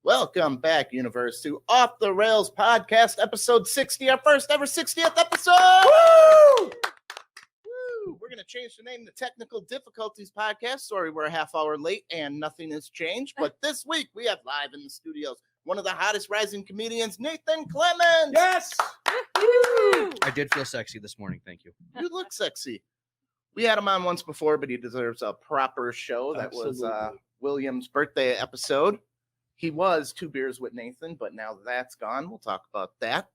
Welcome back, universe, to Off the Rails Podcast, episode 60, our first ever 60th episode! Woo! Woo! We're going to change the name to Technical Difficulties Podcast. Sorry, we're a half hour late and nothing has changed, but this week we have live in the studios one of the hottest rising comedians, Nathan Clemons! Yes! I did feel sexy this morning, thank you. You look sexy. We had him on once before, but he deserves a proper show. That was William's birthday episode. He was 2 beers with Nathan, but now that's gone. We'll talk about that.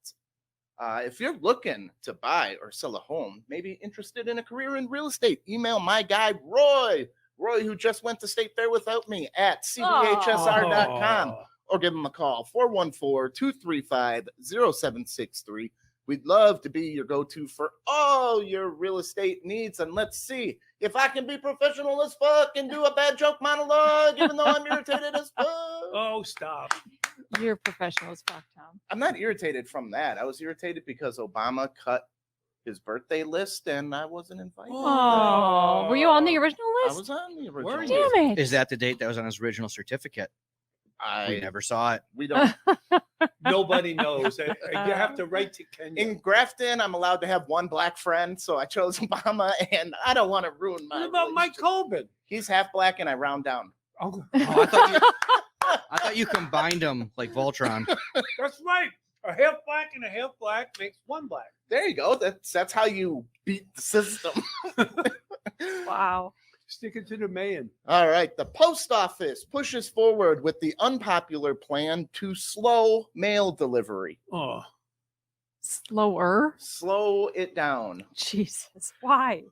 If you're looking to buy or sell a home, maybe interested in a career in real estate, email my guy, Roy, who just went to State Fair without me, at cbhsr.com, or give him a call, 414-235-0763. We'd love to be your go-to for all your real estate needs. And let's see if I can be professional as fuck and do a bad joke monologue, even though I'm irritated as fuck. Oh, stop. You're professional as fuck, Tom. I'm not irritated from that. I was irritated because Obama cut his birthday list and I wasn't invited. Oh, were you on the original I list? was on the original list. Damn it. Is that the date that was on his original certificate? We never saw it. We don't. Nobody knows. You have to write to Kenya. In Grafton, I'm allowed to have one black friend, so I chose Obama, and I don't want to ruin my. What about Mike Colvin? He's half black, and I round down. Oh, I thought you combined them like Voltron. that's right. A half black and a half black makes one black. There you go. That's how you beat the system. Wow. Stick it to the man. All right. The post office pushes forward with the unpopular plan to slow mail delivery. Oh, Slower? Slow it down. Jesus. Why?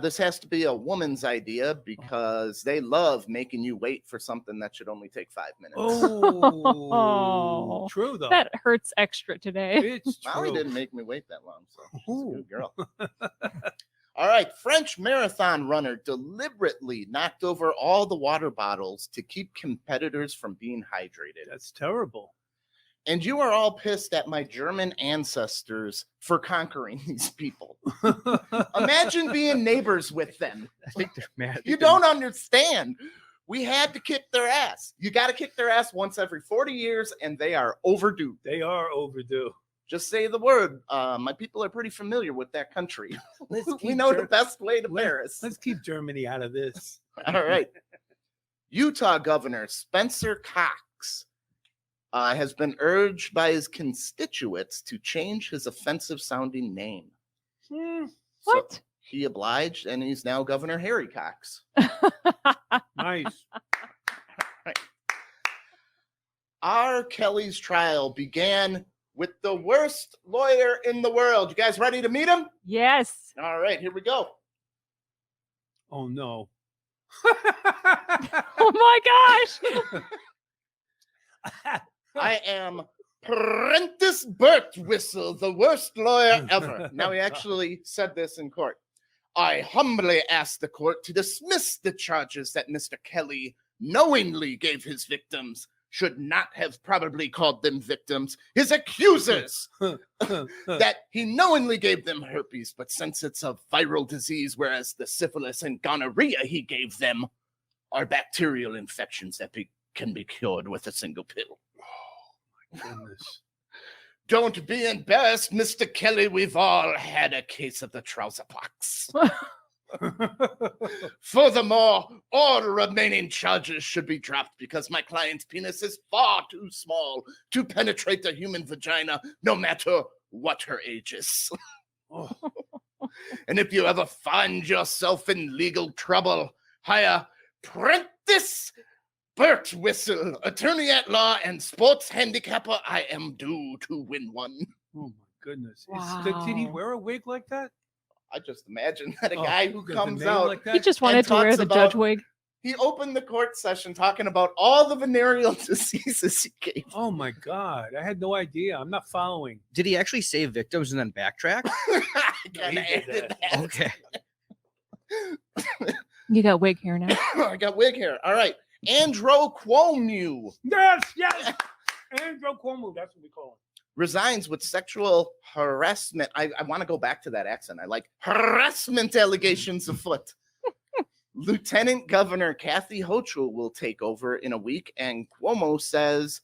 This has to be a woman's idea because they love making you wait for something that should only take 5 minutes. oh. True though. That hurts extra today. It's Molly true. didn't make me wait that long, so she's a Ooh. good girl. All right, French marathon runner deliberately knocked over all the water bottles to keep competitors from being hydrated. That's terrible. And you are all pissed at my German ancestors for conquering these people. Imagine being neighbors with them. I think they're mad. You don't understand. We had to kick their ass. You got to kick their ass once every 40 years, and they are overdue. They are overdue. Just say the word. My people are pretty familiar with that country. Let's We keep know the Ger- best way to Paris. Let's keep Germany out of this. All right. Utah Governor Spencer Cox has been urged by his constituents to change his offensive-sounding name. What? So he obliged, and he's now Governor Harry Cox. Nice. R. Kelly's trial began with the worst lawyer in the world. You guys ready to meet him? Yes. All right, here we go. Oh no. Oh my gosh. I am Prentice Birtwistle, the worst lawyer ever. Now, he actually said this in court. I humbly ask the court to dismiss the charges that Mr. Kelly knowingly gave his victims, should not have probably called them victims, his accusers, that he knowingly gave them herpes, but since it's a viral disease, whereas the syphilis and gonorrhea he gave them are bacterial infections that can be cured with a single pill. Goodness. Don't be embarrassed, Mr. Kelly. We've all had a case of the trouser pox. Furthermore, all remaining charges should be dropped because my client's penis is far too small to penetrate the human vagina, no matter what her age is. Oh. And if you ever find yourself in legal trouble, hire Prentice Birtwistle, attorney at law and sports handicapper. I am due to win one. Oh my goodness. Wow. Did he wear a wig like that? I just imagine that a Oh, guy who who got the comes name out, like that? He just wanted to wear talks the about- judge wig. he opened the court session talking about all the venereal diseases he gave. Oh my God. I had no idea. I'm not following. Did he actually say victims and then backtrack? I kinda He did added that. that. Okay. You got wig hair now. I got wig hair. All right. Andrew Cuomo Yes, yes. Andrew Cuomo. That's what we call him. resigns with sexual harassment. I want to go back to that accent. I like harassment allegations afoot. Lieutenant Governor Kathy Hochul will take over in a week, and Cuomo says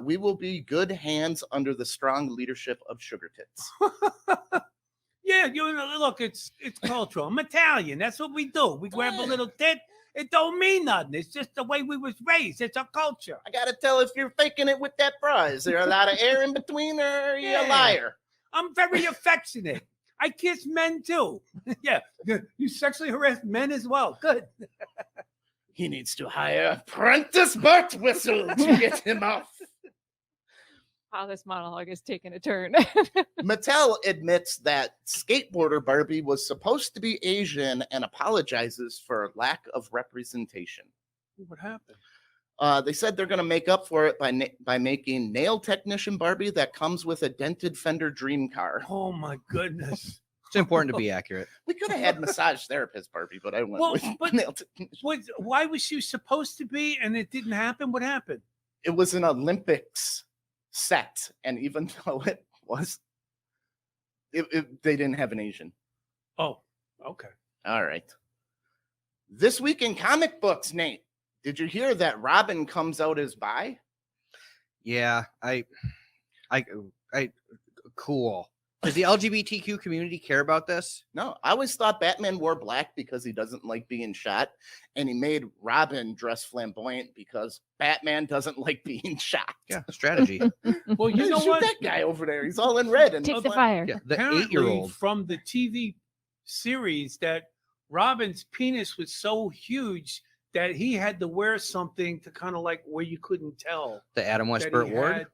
we will be good hands under the strong leadership of Sugar Tits. Yeah, look, it's cultural. I'm Italian. That's what we do. We grab a little tit. It don't mean nothing. It's just the way we was raised. It's our culture. I gotta tell if you're faking it with that bra. Is there a lot of air in between, or are you a Yeah. liar? I'm very affectionate. I kiss men too. Yeah, you sexually harass men as well. Good. He needs to hire Prentice Burt Whistle to get him off. Wow, this monologue is taking a turn. Mattel admits that skateboarder Barbie was supposed to be Asian and apologizes for lack of representation. What happened? They said they're going to make up for it by making nail technician Barbie that comes with a dented Fender Dream car. Oh my goodness. It's important to be accurate. We could have had massage therapist Barbie, but I went Well, with but- nail technician. Why was she supposed to be and it didn't happen? What happened? It was an Olympics set, and even though it was, they didn't have an Asian. Oh, okay. All right. This week in comic books, Nate, did you hear that Robin comes out as bi? Yeah, I cool. Does the LGBTQ community care about this? No, I always thought Batman wore black because he doesn't like being shot, and he made Robin dress flamboyant because Batman doesn't like being shot. Yeah, strategy. Well, you know Shoot what? that guy over there. He's all in red. And Take the fire. Yeah, the Apparently 8-year-old. from the TV series that Robin's penis was so huge that he had to wear something to kind of like where you couldn't tell. The Adam West that Burt he Ward. had-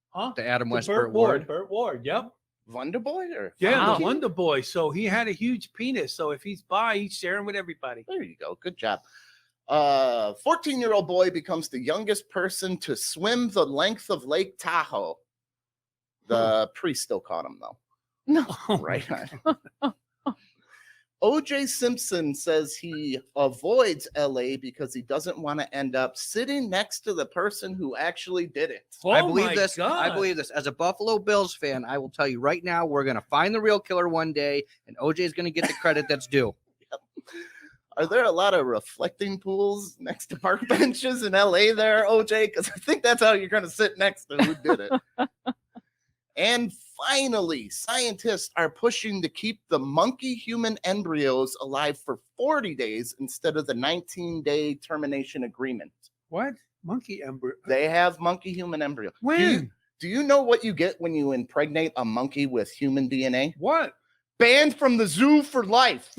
Huh? The Adam West Burt Burt Ward. Burt Ward. Yep. Wonder Boy? Or Yeah, Wow. the Wonder Boy. So he had a huge penis. So if he's bi, he's sharing with everybody. There you go. Good job. 14-year-old boy becomes the youngest person to swim the length of Lake Tahoe. The priest still caught him, though. No. Right on. OJ Simpson says he avoids LA because he doesn't want to end up sitting next to the person who actually did it. I Oh believe my this. I God. believe this. As a Buffalo Bills fan, I will tell you right now, we're going to find the real killer one day, and OJ is going to get the credit that's due. Are there a lot of reflecting pools next to park benches in LA there, OJ? Because I think that's how you're going to sit next to who did it. And finally, scientists are pushing to keep the monkey human embryos alive for 40 days instead of the 19-day termination agreement. What? Monkey embryo. They have monkey human embryo. When? Do you know what you get when you impregnate a monkey with human DNA? What? Banned from the zoo for life.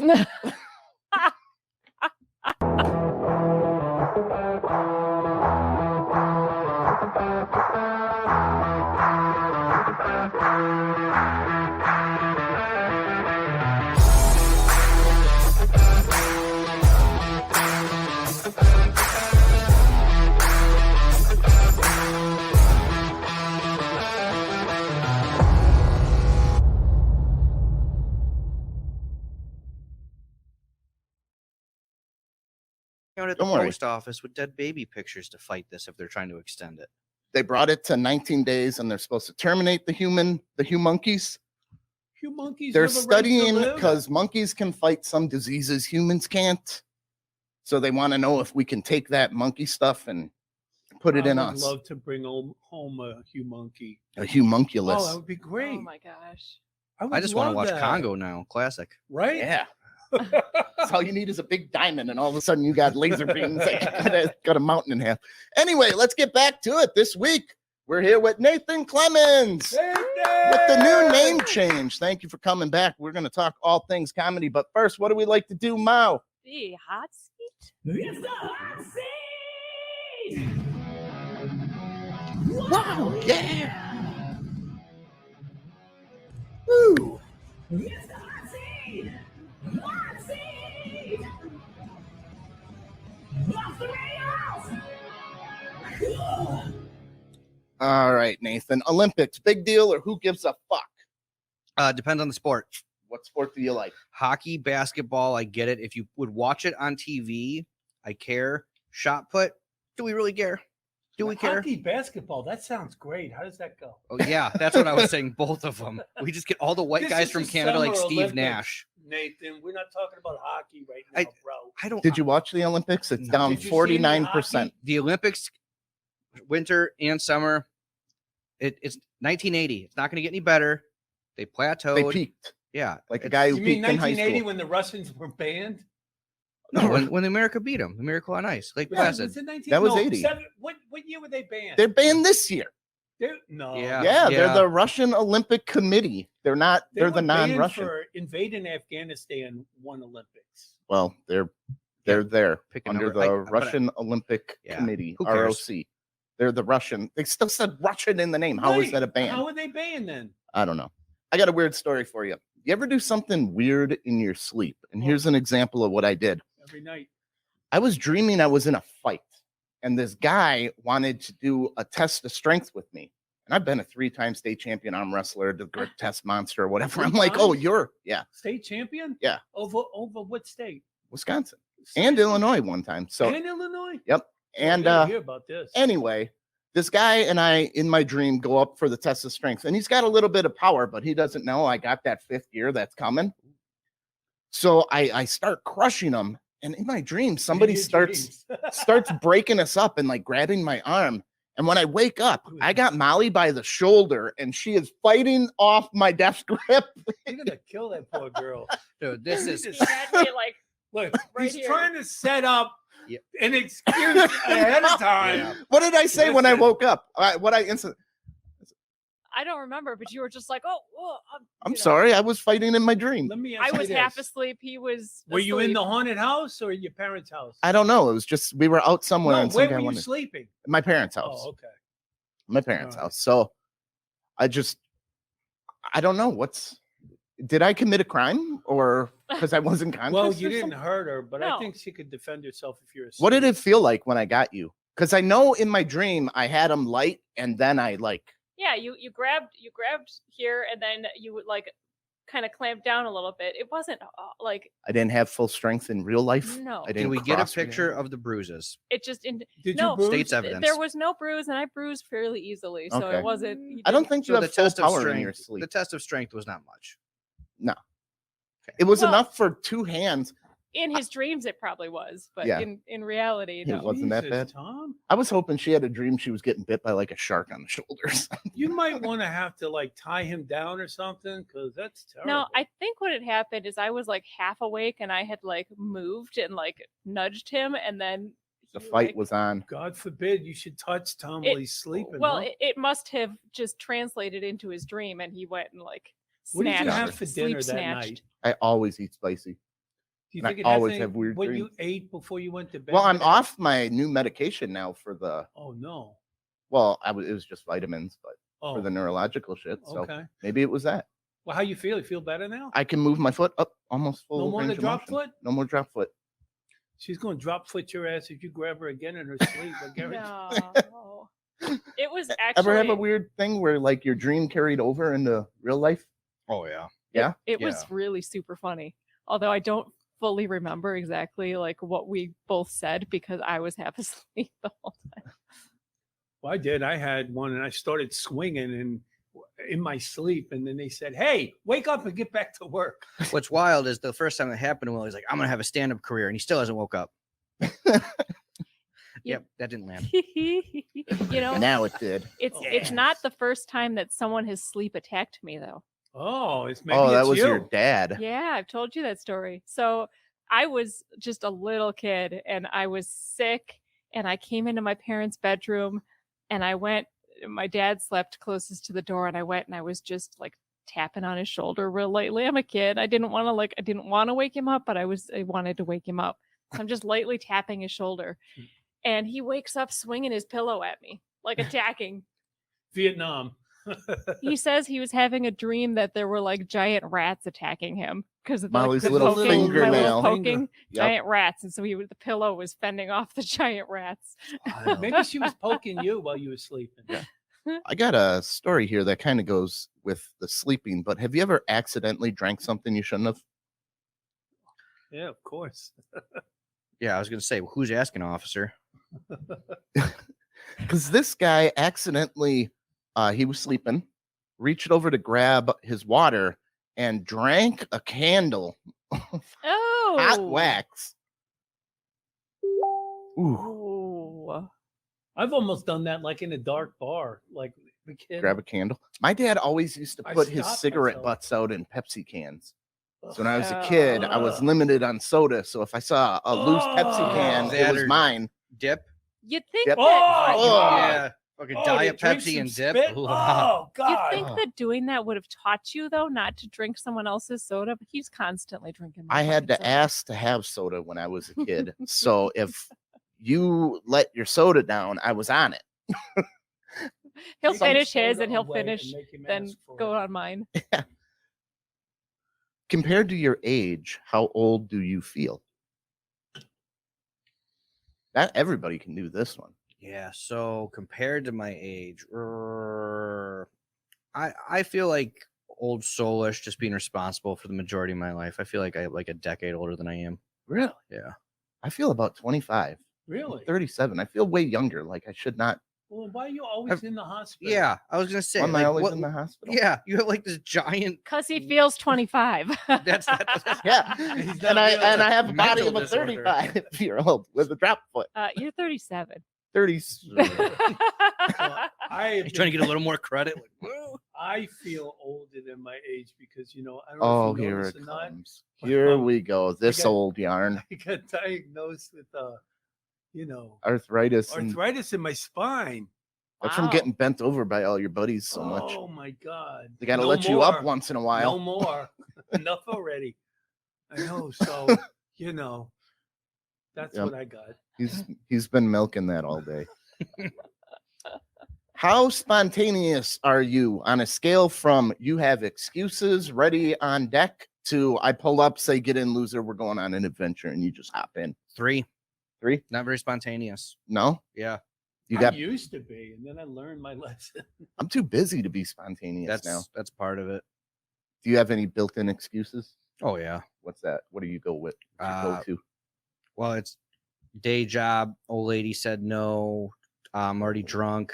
Out at the Don't worry. post office with dead baby pictures to fight this if they're trying to extend it. They brought it to 19 days and they're supposed to terminate the humonkeys. You monkeys. They're have a right to studying live? because monkeys can fight some diseases humans can't. So they want to know if we can take that monkey stuff and put it in I would us. love to bring home a humonkey. A humunculus. Oh, that would be great. Oh my gosh. I just want to watch that. Congo now. Classic. Right? Yeah. That's all you need is a big diamond, and all of a sudden you got laser beams that got a mountain in half. Anyway, let's get back to it. This week, we're here with Nathan Clemons with the new name change. Thank you for coming back. We're going to talk all things comedy, but first, what do we like to do, Mao? The hot seat. It's the hot seat. Wow, yeah. Woo. It's the hot seat. Hot seat. Off the rails. All right, Nathan. Olympics, big deal or who gives a fuck? Depends on the sport. What sport do you like? Hockey, basketball, I get it. If you would watch it on TV, I care. Shot put, do we really care? Do we care? Hockey, basketball. That sounds great. How does that go? Oh yeah, that's what I was saying. Both of them. We just get all the white This guys is from the Canada like Summer Steve Olympics, Nash. Nathan, we're not talking about hockey right now, bro. I don't. Did you watch the Olympics? It's No. down Did you see any 49%. The Olympics, winter and summer, it's 1980. It's not going to get any better. They plateaued. They peaked. Yeah, Like a it's- guy who You mean peaked in high 1980 school. when the Russians were banned? No, when America beat them, the Miracle on Ice, Lake Yeah, Placid. was it 19? That was No, 80. What year were they banned? They're banned this year. No. Yeah. Yeah, they're the Russian Olympic Committee. They're not. They They're the were banned non-Russian. for invading Afghanistan one Olympics. Well, they're there Pick a under number. the Russian Olympic Yeah, Committee, who cares? ROC. They're the Russian. They still said Russian in the name. How is Right. that a ban? How are they banned then? I don't know. I got a weird story for you. You ever do something weird in your sleep? And here's an example of what I did. Every night. I was dreaming I was in a fight, and this guy wanted to do a test of strength with me. And I've been a 3-time state champion arm wrestler, the Grit Test Monster, or whatever. I'm like, oh, times? yeah, State champion? Yeah. Over what state? Wisconsin and Illinois one time. So, And Illinois? yep. I And gotta hear about this. anyway, this guy and I, in my dream, go up for the test of strength, and he's got a little bit of power, but he doesn't know I got that 5th gear that's coming. So I start crushing him, and in my dream, somebody your starts dreams. breaking us up and like grabbing my arm. And when I wake up, I got Molly by the shoulder, and she is fighting off my death grip. You're gonna kill that poor girl. Dude, this is He had me like Look, Right he's here. trying to set up Yep. an excuse ahead of time. Yeah. What did I say when I Listen. woke up? I I don't remember, but you were just like, oh, I'm you know. sorry, I was fighting in my dream. Let me ask I you was this. half asleep. He was. Were you in asleep. the haunted house or your parents' house? I don't know. It was just we were out somewhere. No, and some where guy were you wanted- sleeping? my parents' house. Oh, okay. My parents' Alright. house. So I don't know did I commit a crime or because I wasn't conscious? Well, or you didn't something? hurt her, but I No. think she could defend herself if you're asleep. What did it feel like when I got you? Because I know in my dream I had him light and then I Yeah, you grabbed here, and then you would like kind of clamp down a little bit. It wasn't like I didn't have full strength in real life. no. I didn't. Can we get a cross picture reality. of the bruises? It just Did no, you bruise? State's evidence. there was no bruise, and I bruised fairly easily, so Okay. it wasn't. he I don't didn't- think you So the have full test of power in your strength. sleep. The test of strength was not much. It was Well- enough for 2 hands. in his dreams it probably was, but Yeah. in reality, It no. was. wasn't that Jesus, bad. Tom. I was hoping she had a dream she was getting bit by like a shark on the shoulders. You might want to have to like tie him down or something because that's terrible. No, I think what had happened is I was like half awake and I had like moved and like nudged him, and then The he, fight like- was on. God forbid you should touch Tom It- while he's sleeping. Well, huh? it must have just translated into his dream, and he went and like What did you snatched, have for dinner sleep that snatched. night? I always eat spicy. Do you and I think it has always any- have weird what dreams. you ate before you went to bed? Well, I'm off my new medication now for the. Oh no. Well, it was just vitamins, but Oh, for the neurological shit. So okay. maybe it was that. Well, how you feel? You feel better now? I can move my foot up almost full. No more range the of drop motion. foot? No more drop foot. She's going to drop foot your ass if you grab her again in her sleep. I guarantee. No, it was actually. Ever have a weird thing where like your dream carried over into real life? Oh yeah. Yeah? It Yeah. was really super funny. Although I don't fully remember exactly like what we both said because I was half asleep the whole time. Well, I did. I had one, and I started swinging and in my sleep, and then they said, "Hey, wake up and get back to work." What's wild is the first time it happened, Will, he's like, "I'm gonna have a stand-up career," and he still hasn't woke up. Yep, that didn't land. You know, Now it did. it's Yes. not the first time that someone has sleep attacked me though. Oh, it's maybe Oh, that it's was you. your dad. Yeah, I've told you that story. So I was just a little kid and I was sick and I came into my parents' bedroom and my dad slept closest to the door and I went and I was just like tapping on his shoulder real lightly. I'm a kid. I didn't want to wake him up, but I wanted to wake him up. So I'm just lightly tapping his shoulder and he wakes up swinging his pillow at me, like attacking. Vietnam. He says he was having a dream that there were like giant rats attacking him because of Molly's the little poking, fingernail. my little poking Yep. giant rats, and so the pillow was fending off the giant rats. Wild. Maybe she was poking you while you were sleeping. Yeah. I got a story here that kind of goes with the sleeping, but have you ever accidentally drank something you shouldn't have? Yeah, of course. Yeah, I was gonna say, who's asking, officer? Because this guy accidentally, he was sleeping, reached over to grab his water and drank a candle of Oh. hot wax. Ooh. Ooh. I've almost done that, like in a dark bar, like the kid. Grab a candle. My dad always used to I put his stopped cigarette myself. butts out in Pepsi cans. Ugh. So when I was a kid, I was Ugh. limited on soda. So if I saw a loose Pepsi can, Oh. it was That or- mine. Dip. You'd think Yep. that Oh. Yeah. Fucking Oh, Diet they drink Pepsi some and dip. spit? Ugh. Oh you'd God! think that doing that would have taught you though not to drink someone else's soda, but he's constantly drinking. my I had fucking to soda. ask to have soda when I was a kid. So if you let your soda down, I was on it. He'll Take some finish his soda and he'll away and finish, make him then ask for go it. on mine. Compared to your age, how old do you feel? That everybody can do this one. Yeah. So compared to my age, I feel like old soulish, just being responsible for the majority of my life. I feel like I'm like a decade older than I am. Really? Yeah. I feel about 25. Really? 37. I feel way younger. Like I should not. Well, why are you always in the hospital? Yeah. I was gonna say, Why am I like, always what? in the hospital? Yeah, you have like this giant. Because he feels 25. That's Yeah. He's And not I real. and I have a body Mental of a disorder. 35-year-old with a drop foot. You're 37. 30. Well, I have He's trying to get a little more credit. Like, whoa. I feel older than my age because I don't know Oh, if you here noticed it or not. comes. Here we go. This got- old yarn. I got diagnosed with Arthritis. And arthritis in my spine. that's from Wow. getting bent over by all your buddies so much. Oh my God! They got to No let you up more. once in a No while. more. Enough already. I know. So that's Yep. what I got. He's been milking that all day. How spontaneous are you on a scale from you have excuses ready on deck to I pull up, say get in, loser, we're going on an adventure, and you just hop in? 3. 3? Not very spontaneous. No? Yeah. You I got used to be, and then I learned my lesson. I'm too busy to be spontaneous now. That's part of it. Do you have any built-in excuses? Oh yeah. What's that? What do you go with? What's your go-to? Well, it's day job. Old lady said no. I'm already drunk.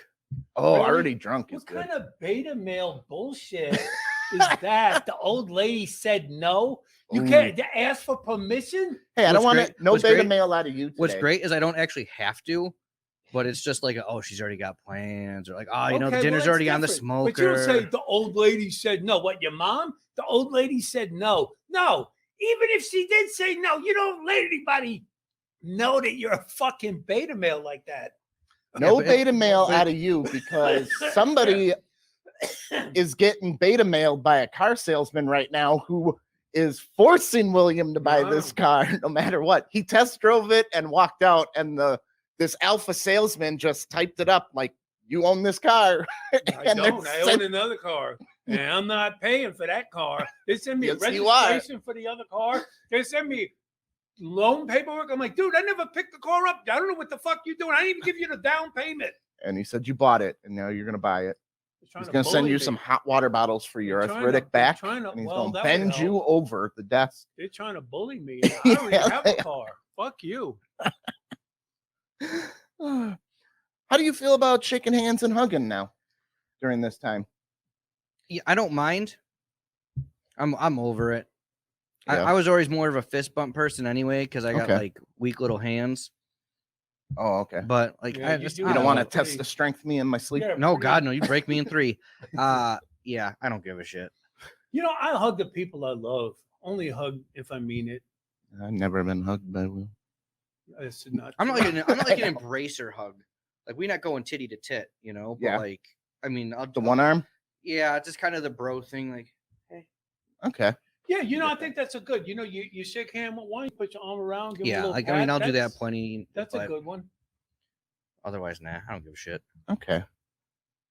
Oh, Really? already drunk is What good. kind of beta male bullshit is that? The old lady said no. You Ooh. can't ask for permission. Hey, I don't What's want great- no what's beta great- mail out of you today. What's great is I don't actually have to, but it's just like, oh, she's already got plans, or like, oh, you know, the Okay, dinner's well, already that's on the different. smoker. But you don't say the old lady said no. What, your mom? The old lady said no. No. Even if she did say no, you don't let anybody know that you're a fucking beta male like that. No but- beta mail but- out of you because somebody is getting beta mailed by a car salesman right now who is forcing William to buy this Wow. car no matter what. He test drove it and walked out, and this alpha salesman just typed it up like, you own this car. I And they're don't. I send- own another car, and I'm not paying for that car. They send me a Yes, you are. registration for the other car. They send me loan paperwork. I'm like, dude, I never picked the car up. I don't know what the fuck you're doing. I didn't even give you the down payment. And he said, you bought it, and now you're going to buy it. They're trying He's to going to send bully you me. some hot water bottles for your They're trying arthritic to- they're back, trying to- and he's well, going to that would bend you help. over the desk. They're trying to bully me. I already have a car. Fuck you. How do you feel about shaking hands and hugging now during this time? Yeah, I don't mind. I'm over it. Yeah. I was always more of a fist bump person anyway because I got Okay. like weak little hands. Oh, okay. But like, Yeah, I you just do You I don't know, want to know. test the strength of me in my sleep? Yeah, No, pretty- God, no! You break me in 3. Yeah, I don't give a shit. You know, I hug the people I love. Only hug if I mean it. I've never been hugged by Will. It's not. I'm not true. like I'm not like an embracer hug. Like we not going titty to tit, you know. But Yeah. like, I mean, The one arm? Yeah, just kind of the bro thing. Like, Okay. Yeah, I think that's a good. You shake hand with one, you put your arm around. Give 'em a yeah, little like I mean, pat. I'll do that That's- plenty. That's a but good one. Otherwise, nah, I don't give a shit. Okay.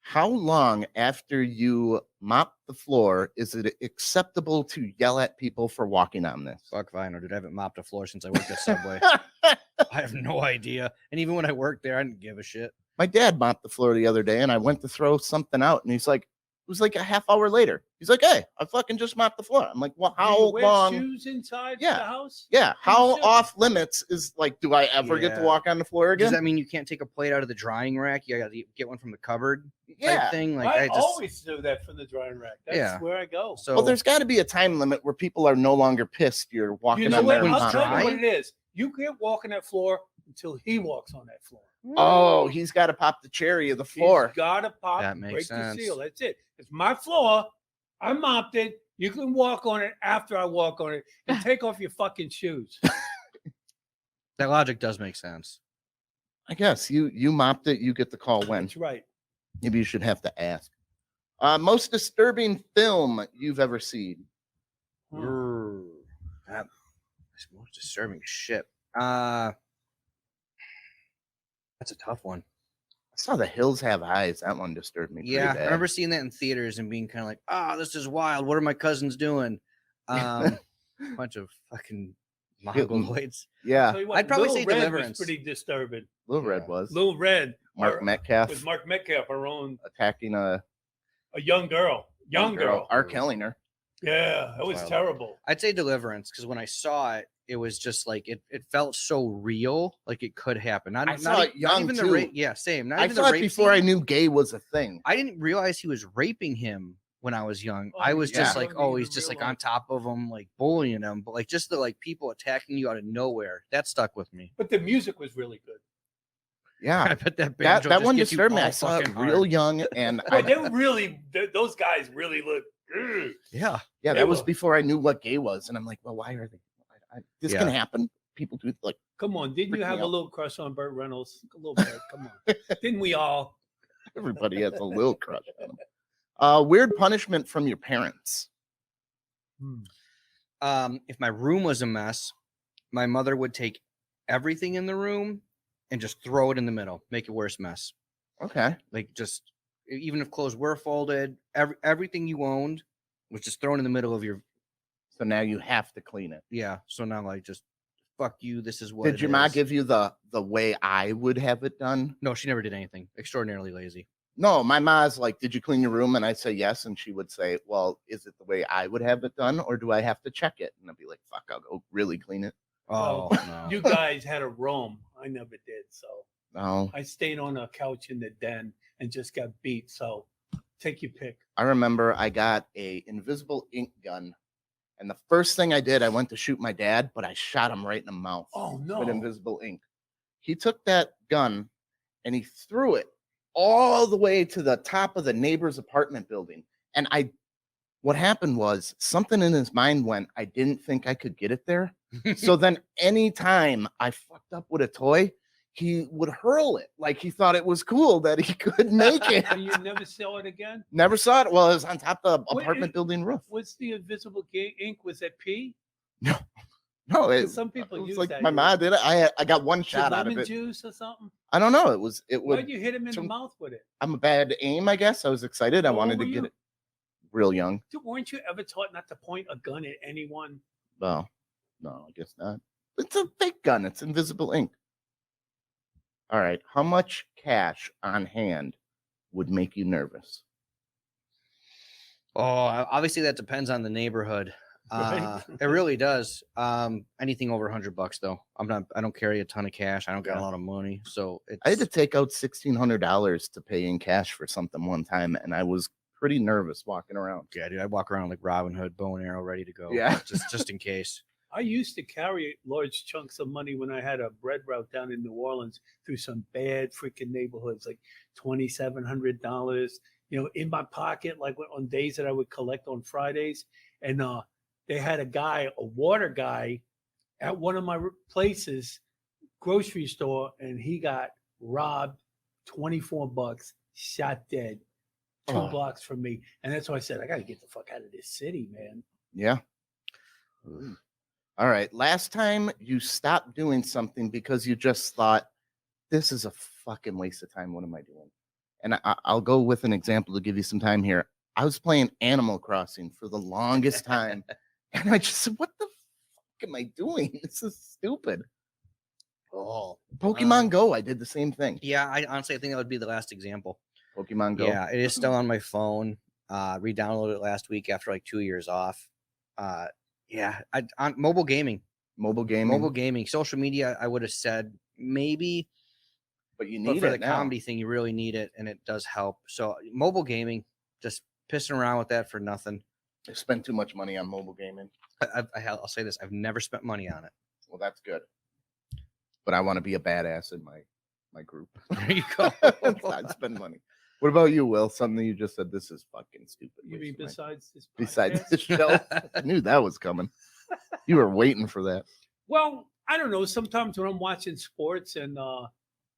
How long after you mop the floor is it acceptable to yell at people for walking on this? Fuck if I know, dude. I haven't mopped a floor since I worked at Subway. I have no idea. And even when I worked there, I didn't give a shit. My dad mopped the floor the other day, and I went to throw something out, and he's like, was like a half hour later. He's like, hey, I fucking just mopped the floor. I'm like, well, Do you how wear long? shoes inside Yeah. the house? Yeah, how should. off limits is like, do I ever get to Yeah. walk on the floor Does again? that mean you can't take a plate out of the drying rack? You got to get one from the cupboard type Yeah. thing. Like I I just always do that from the drying rack. That's Yeah. where I go. so Well, there's got to be a time limit where people are no longer pissed. You're walking You know on what? there. and I'll mopping. tell you what dry? it is. You can't walk on that floor until he walks on that floor. Oh, he's got to pop the cherry of the floor. He's got to pop, That makes break sense. the seal. That's it. It's my floor. I mopped it. You can walk on it after I walk on it and take off your fucking shoes. that logic does make sense. I guess you mopped it. You get the call when. That's right. Maybe you should have to ask. Most disturbing film you've ever seen? That's most disturbing shit. That's a tough one. I saw The Hills Have Eyes. That one disturbed me. pretty Yeah, I bad. remember seeing that in theaters and being kind of like, "Oh, this is wild. What are my cousins doing?" Bunch of fucking mongoloids. Yeah, Tell you what, I'd probably Little say Red Deliverance. was pretty disturbing. Little Red Yeah. was. Little Red, Mark our- Metcalf with Mark Metcalf, our own attacking a young girl, young girl. R. Kelly her. Yeah, it was Wild. terrible. I'd say Deliverance because when I saw it, it was just like it felt so real, like it could happen. I saw it young, even too. the rape. Yeah, same. Not I even the saw it rape before I scene. knew gay was a thing. I didn't realize he was raping him when I was young. Oh, I was just yeah. like, oh, he's just like on top of him, like bullying him. But like just the like people attacking you out of nowhere, that stuck with me. But the music was really good. Yeah, I bet that that banjo that just one gets you disturbed me. all I saw it fucking real hard. young, and But they were really, those guys really look. Ugh. Yeah, yeah, they that was were. before I knew what gay was, and I'm like, well, why are they? This can Yeah. happen. People do like Come on, didn't you Freak me have a out. little crush on Burt Reynolds? A little bit. Come on, didn't we all? everybody has a little crush on them. Weird punishment from your parents. if my room was a mess, my mother would take everything in the room and just throw it in the middle, make a worse mess. Okay. Like just even if clothes were folded, everything you owned was just thrown in the middle of your So now you have to clean it. yeah. So now like just fuck you. This is what. Did it your mom is. give you the way I would have it done? No, she never did anything. Extraordinarily lazy. No, my mom's like, did you clean your room? And I say yes. And she would say, well, is it the way I would have it done? Or do I have to check it? And I'd be like, fuck, I'll go really clean it. Oh Well, no. You guys had a room. I never did. So No. I stayed on a couch in the den and just got beat. So take your pick. I remember I got a invisible ink gun. And the first thing I did, I went to shoot my dad, but I shot him right in the mouth Oh, no. with invisible ink. He took that gun and he threw it all the way to the top of the neighbor's apartment building. And what happened was something in his mind went, I didn't think I could get it there. So then anytime I fucked up with a toy, he would hurl it like he thought it was cool that he could make it. And you never saw it again? Never saw it. Well, it was on top of the Wait, apartment building roof. What's the invisible ink? Was that pee? No, it, Some people it was use like that. my mom did it. I got one With shot out of lemon it. juice or something? I don't know. It Why'd would. you hit him in the some- mouth with it? I'm a bad aim, I guess. I was excited. I How wanted old to were get you? it real young. Dude, weren't you ever taught not to point a gun at anyone? Well, no, I guess not. It's a fake gun. It's invisible ink. All right. How much cash on hand would make you nervous? Oh, obviously that depends on the neighborhood. Right. It really does. Anything over $100 though. I don't carry a ton of cash. I don't got Yeah. a lot of money. So it's I had to take out $1,600 to pay in cash for something one time, and I was pretty nervous walking around. yeah, dude. I walk around like Robin Hood, bow and arrow, ready to go. Yeah. just in case. I used to carry large chunks of money when I had a bread route down in New Orleans through some bad freaking neighborhoods, like $2,700, in my pocket, like on days that I would collect on Fridays. And they had a water guy at one of my places, grocery store, and he got robbed, $24, shot dead, 2 Oh. blocks from me. And that's why I said, I got to get the fuck out of this city, man. Yeah. All right. Last time you stopped doing something because you just thought, this is a fucking waste of time. What am I doing? And I'll go with an example to give you some time here. I was playing Animal Crossing for the longest time. And I just said, what the fuck am I doing? This is stupid. Oh, Pokemon Go, I did the same thing. yeah. I honestly think that would be the last example. Pokemon Go. Yeah, it is still on my phone. Re-downloaded it last week after like 2 years off. Yeah, on mobile gaming, Mobile gaming. social media. I would have said maybe, but you but need for it the now. comedy thing, you really need it, and it does help. So mobile gaming, just pissing around with that for nothing. I spend too much money on mobile gaming. I'll say this: I've never spent money on it. Well, that's good. But I want to be a badass in my group. There you go. I'd spend money. What about you, Will? Something you just said, this is fucking stupid. You mean Waste of money. besides Besides this podcast? the show? I knew that was coming. You were waiting for that. Well, I don't know. Sometimes when I'm watching sports and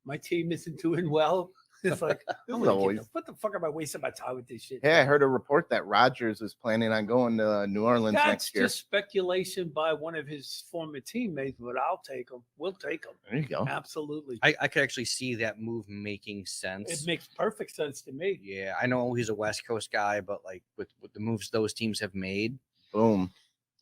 my team isn't doing well, it's like, what the fuck am I wasting my time with this shit? Hey, I heard a report that Rodgers is planning on going to New Orleans That's next year. just speculation by one of his former teammates, but I'll take him. We'll take him. There you go. Absolutely. I could actually see that move making sense. It makes perfect sense to me. Yeah, I know he's a West Coast guy, but like with the moves those teams have made, Boom.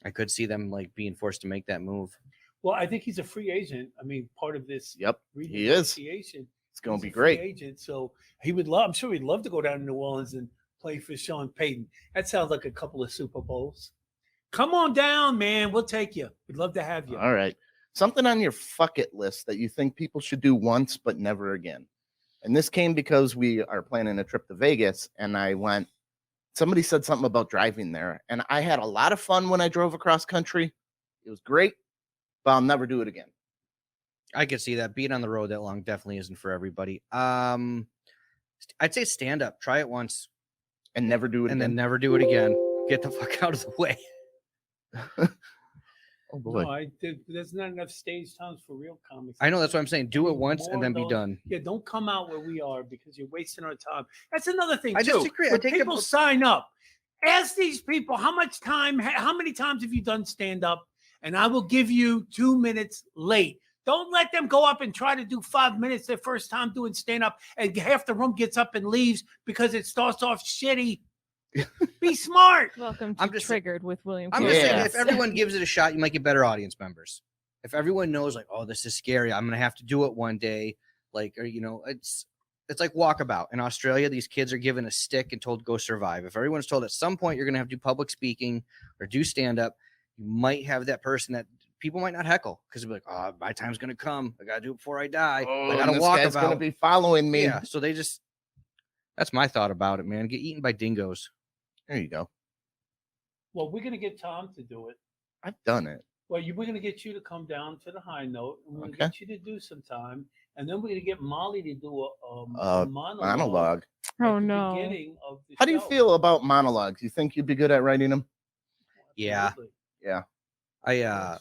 I could see them like being forced to make that move. Well, I think he's a free agent. I mean, part of this Yep, he is. renegotiation. It's going to He's be a free great. agent, so he would love. I'm sure he'd love to go down to New Orleans and play for Sean Payton. That sounds like a couple of Super Bowls. Come on down, man. We'll take you. We'd love to have you. All right. Something on your fuck it list that you think people should do once but never again. And this came because we are planning a trip to Vegas, and I went. Somebody said something about driving there, and I had a lot of fun when I drove across country. It was great, but I'll never do it again. I could see that being on the road that long definitely isn't for everybody. I'd say stand up, try it once, And never do it and again. then never do it again. Get the fuck out of the way. Oh boy. No, there's not enough stage times for real comics. I know that's what I'm saying. Do it once and More then of be those- done. Yeah, don't come out where we are because you're wasting our time. That's another thing I too. disagree. I When take people sign up, ask these people how many times have you done stand up, and I will give you 2 minutes late. Don't let them go up and try to do 5 minutes their first time doing stand up, and half the room gets up and leaves because it starts off shitty. Be smart. Welcome to I'm just- Triggered with William. I'm Pierce. just saying, Yeah. if everyone gives it a shot, you might get better audience members. If everyone knows, like, oh, this is scary, I'm gonna have to do it one day. Like, or it's like Walkabout in Australia. These kids are given a stick and told go survive. If everyone's told at some point you're gonna have to do public speaking or do stand up, you might have that person that people might not heckle because they'll be like, oh, my time's gonna come. I gotta do it before I die. I gotta this walk guy's gonna about. be following me. Yeah, so they just. That's my thought about it, man. Get eaten by dingoes. There you go. Well, we're gonna get Tom to do it. I've done it. Well, we're gonna get you to come down to the high note, and we're gonna Okay. get you to do some time, and then we're gonna get Molly to do a monologue. Monologue. at Oh the no. beginning of the How do you show. feel about monologues? You think you'd be good at writing them? Yeah. Absolutely. I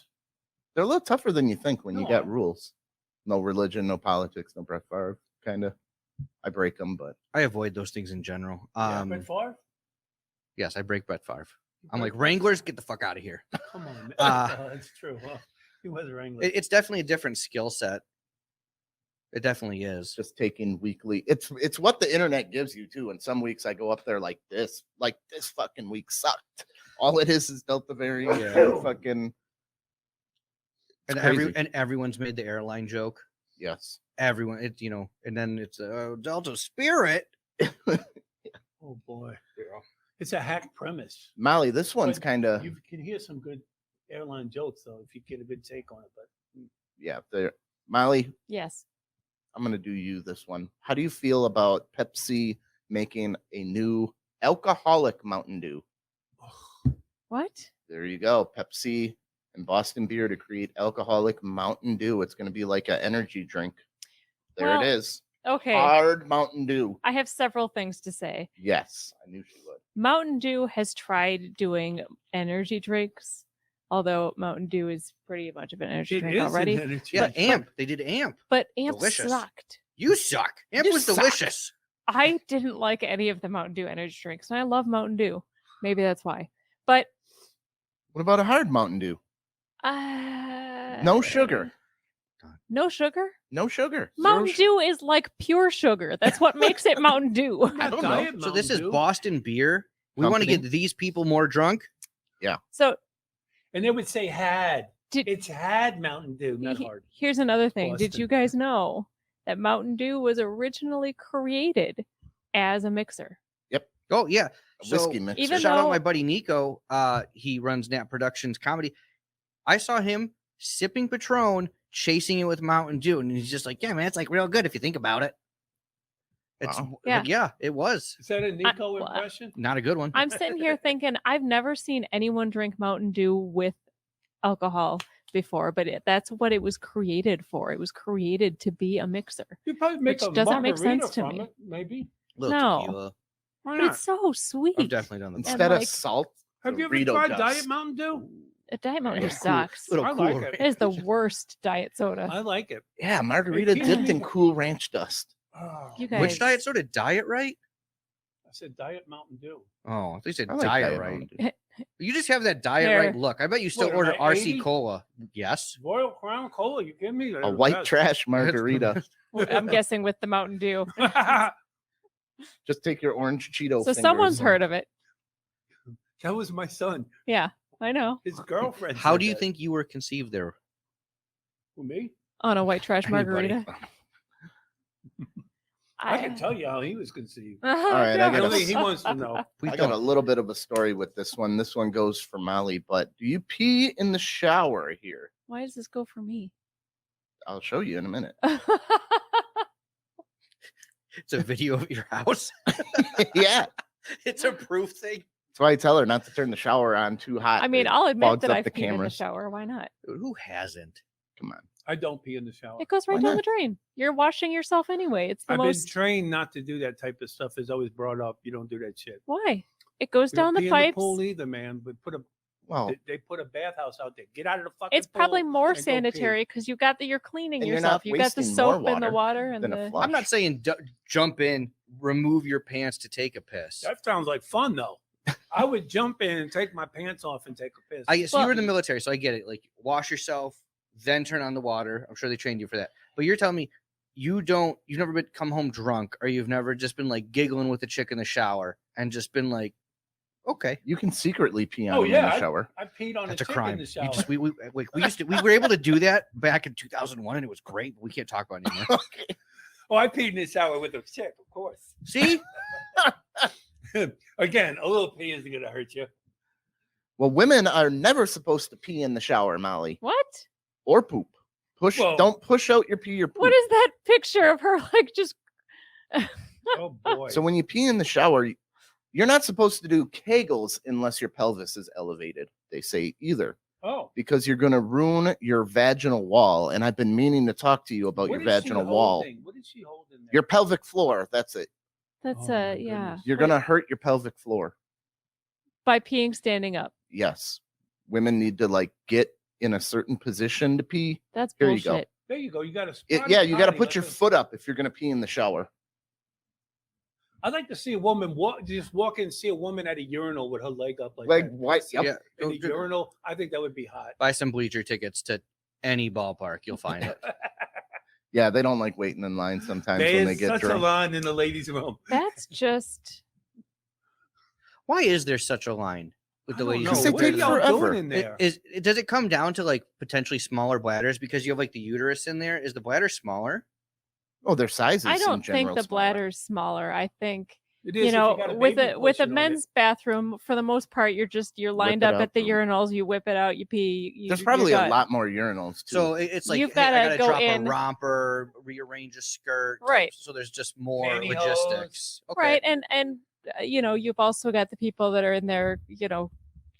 They're a little tougher than you think when you No, got I- rules. No religion, no politics, no Brett Favre. Kind of. I break them, but I avoid those things in general. Yeah. Brett Favre? Yes, I break Brett Favre. I'm Brett like, Favre? Wranglers, get the fuck out of here. Come on, man. That's true. Huh? He was a Wrangler. It's definitely a different skill set. It definitely is. just taking weekly. It's what the internet gives you too. And some weeks I go up there like this fucking week sucked. All it is Delta variant. Yeah. Fucking And crazy. everyone's made the airline joke. yes. Everyone, and then it's Delta Spirit. Oh boy, it's a hack premise. Molly, this one's But kind of You can hear some good airline jokes though if you get a good take on it. But yeah. There, Molly, Yes. I'm gonna do you this one. How do you feel about Pepsi making a new alcoholic Mountain Dew? What? There you go. Pepsi and Boston Beer to create alcoholic Mountain Dew. It's gonna be like an energy drink. There Well, it is. Okay. Hard Mountain Dew. I have several things to say. Yes, I knew she would. Mountain Dew has tried doing energy drinks, although Mountain Dew is pretty much of an energy it drink is already. an energy Yeah, drink. Amp. They did Amp. But Amp Delicious. sucked. You suck. Amp You was suck. delicious. I didn't like any of the Mountain Dew energy drinks, and I love Mountain Dew. Maybe that's why. But What about a hard Mountain Dew? No sugar. No sugar? No sugar. Mountain Dew is like pure sugar. That's what makes it Mountain Dew. I don't know. Diet So this Mountain is Dew. Boston Beer. We want to Company. get these people more drunk. So And they would say had. Did- It's had Mountain Dew, not hard. here's another thing. Did Boston. you guys know that Mountain Dew was originally created as a mixer? Oh yeah, So, whiskey mixer. even shout out though- my buddy Nico. He runs Nat Productions Comedy. I saw him sipping Patron, chasing it with Mountain Dew, and he's just like, "Yeah, man, it's like real good if you think about it." It's Wow. like, yeah, it was Is that a Nico well, impression? not a good one. I'm sitting here thinking I've never seen anyone drink Mountain Dew with alcohol before, but that's what it was created for. It was created to be a mixer. You probably make Which a doesn't make margarita sense to from me. it, maybe. Little No. tequila. Why But not? it's so sweet. I've definitely done the Instead of like- salt, Have you ever Dorito tried dust. Diet Mountain Dew? A Diet Mountain Dew Little sucks. little I cool. like Ranch. it. It is the worst diet soda. I like it. yeah, margarita Hey, dipped in Keith. Cool Ranch dust. Oh, You guys- Which diet soda? Diet Right? I said Diet Mountain Dew. Oh, I think you said I like Diet Diet Right. Mountain Dew. You just have that Diet There. Right look. I bet you still What, order am I RC 80? Cola. Yes. Royal Crown Cola, you give me? They're A the white best. trash margarita. I'm guessing with the Mountain Dew. Just take your orange Cheeto. So fingers someone's and- heard of it. That was my son. Yeah, I know. His girlfriend. How said do you that. think you were conceived there? Who, me? On a white trash Anybody. margarita. I can tell you how he was conceived. right, I I gotta- don't think he wants to know. We I got a don't. little bit of a story with this one. This one goes for Molly, but do you pee in the shower here? Why does this go for me? I'll show you in a minute. It's a video of your house. Yeah. It's a proof thing. That's why I tell her not to turn the shower on too hot. I mean, It I'll admit fogs that up I've the peed in the cameras. shower. Why not? Who hasn't? Come on. I don't pee in the shower. It goes right Why down not? the drain. You're washing yourself anyway. It's the I've been most. trained not to do that type of stuff. Is always brought up. You don't do that shit. Why? It goes We don't down the pee in pipes. pool either, man. But Well, they put a bathhouse out there. Get out of the fucking. It's probably pool more and go pee. sanitary because you got that you're cleaning And you're yourself. not You got the wasting more soap and the water and than a the. flush. I'm not saying jump in, remove your pants to take a piss. That sounds like fun though. I would jump in and take my pants off and take a piss. I guess you were Well- in the military, so I get it. Like wash yourself, then turn on the water. I'm sure they trained you for that. But you're telling me you've never been come home drunk, or you've never just been like giggling with a chick in the shower and just been like, okay, You can secretly pee on Oh, him in yeah, the shower. I peed on that's a chick in crime. the You shower. just we were able to do that back in 2001, and it was great. But we can't talk about it anymore. Oh, I peed in the shower with a chick, of course. See, Again, a little pee isn't gonna hurt you. Well, women are never supposed to pee in the shower, Molly, What? or poop. Well- Don't push out your pee or poop. What is that picture of her like just? Oh boy. So when you pee in the shower, you're not supposed to do kegels unless your pelvis is elevated. They say either oh, because you're going to ruin your vaginal wall. And I've been meaning to talk to you about what your is she vaginal wall. holding? What is she holding there? Your pelvic floor. That's it. That's Oh, my yeah. goodness. You're going to hurt your pelvic floor. By peeing standing up. Yes. Women need to like get in a certain position to pee. That's Here you go. bullshit. There you go. You got to. Yeah, you got to put your foot up if you're going to pee in the shower. I'd like to see a woman just walk in and see a woman at a urinal with her leg up like Leg that. white. Yep. yeah, In go- the go- urinal. I think that would be hot. buy some bleacher tickets to any ballpark. You'll find it. Yeah, they don't like waiting in line sometimes when they There's get such a drunk. line in the ladies' room. That's just. Why is there such a line with the I don't ladies? know. Because who they What wear are take the- y'all forever. doing in there? Does it come down to like potentially smaller bladders because you have like the uterus in there? Is the bladder smaller? Oh, their sizes. I in don't think general the smaller. bladder's smaller. I think It is you if know got with baby a with a cushion on it. men's bathroom for the most part you're lined it up out at the and- urinals. You whip it out. You pee. There's you're probably a done. lot more urinals too. So it's like You've hey, I gotta gotta go drop in- a romper, rearrange a skirt, Right. So there's just more Pantyhose. logistics, okay. Right, and you know you've also got the people that are in there, you know,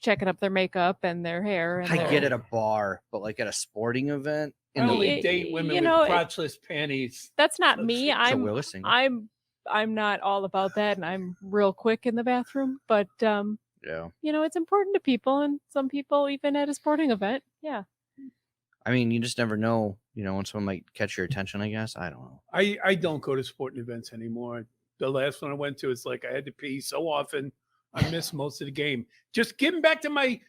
checking up their makeup and their hair. And I their- get at a bar, but like at a sporting event I in the only it- date women you with know, it- crotchless panties. That's not Let's me. see. so Willis thing. I'm not all about that, and I'm real quick in the bathroom. But yeah. you know, it's important to people, and some people even at a sporting event. Yeah. I mean, you just never know, you know, when someone might catch your attention, I guess. I don't know. I don't go to sporting events anymore. The last one I went to, it's like I had to pee so often. I missed most of the game. Just getting back to my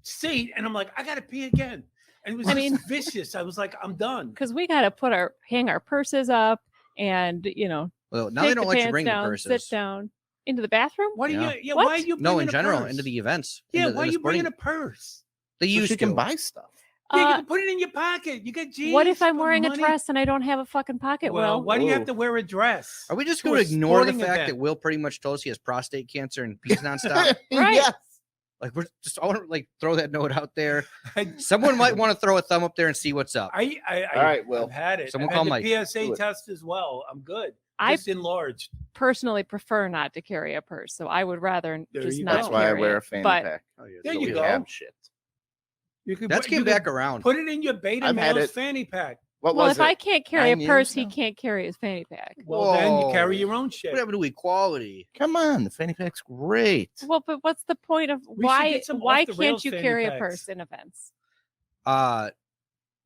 seat, and I'm like, I got to pee again. And it was I just mean- vicious. I was like, I'm done. Because we got to hang our purses up, and you know, Well, now take they don't the let you pants bring down, the purses. sit down into the bathroom. What are Yeah. you? Yeah, What? why are you? No, bringing in a general, purse? into the events. Yeah, into why are the you sporting- bringing a purse? They So used she to. can buy stuff. Yeah, you Uh, can put it in your pocket. You get jeans. what if I'm for wearing money. a dress and I don't have a fucking pocket, Well, Will? why do you have Ooh. to wear a dress? Are we just To going a to ignore the sporting fact event. that Will pretty much told us he has prostate cancer and pees nonstop? Right. Yes. Like we're just I want to like throw that note out there. I, Someone might want to throw a thumb up there and see what's up. I All right, Will. I've had it. Someone I've call had Mike. the Do PSA it. test as well. I'm good. I Just enlarged. personally prefer not to carry a purse, so I would rather There just you not That's go. why I carry wear it. a fanny But pack. Oh, yeah, so there you we go. have shit. You could Let's put- get you back could around. Put it in your beta I've had male's it. fanny pack. What well, was if it? I can't carry 9 a purse, years he now? can't carry his fanny pack. Well, then you carry Whoa. your own shit. What happened to equality? Come on, the fanny pack's great. Well, but what's the point of We should get some why can't off-the-rails you fanny carry a packs. purse in events?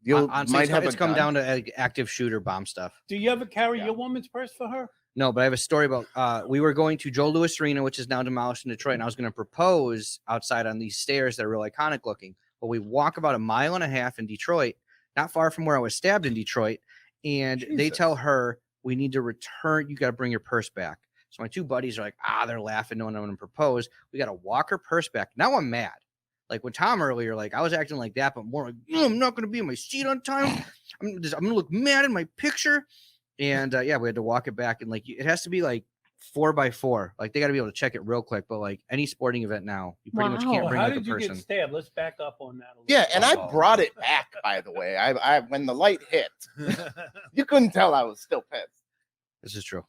You Honestly, might it's, have it's a come gun. down to active shooter bomb stuff. Do you ever carry Yeah. your woman's purse for her? No, but I have a story about we were going to Joe Louis Arena, which is now demolished in Detroit, and I was going to propose outside on these stairs that are real iconic looking. But we walk about a mile and a half in Detroit, not far from where I was stabbed in Detroit, and they Jesus. tell her we need to return. You got to bring your purse back. So my two buddies are like, they're laughing, knowing I'm going to propose. We got to walk her purse back. Now I'm mad. Like with Tom earlier, like I was acting like that, but more like, I'm not going to be in my seat on time. I'm going to look mad in my picture. And yeah, we had to walk it back, and like it has to be like 4x4. Like they got to be able to check it real quick. But like any sporting event now, you pretty much Wow. can't Well, bring how like a did you person. get stabbed? Let's back up on that a little. Yeah, and I Oh. brought it back, by the way. I when the light hit, you couldn't tell I was still pissed. This is true.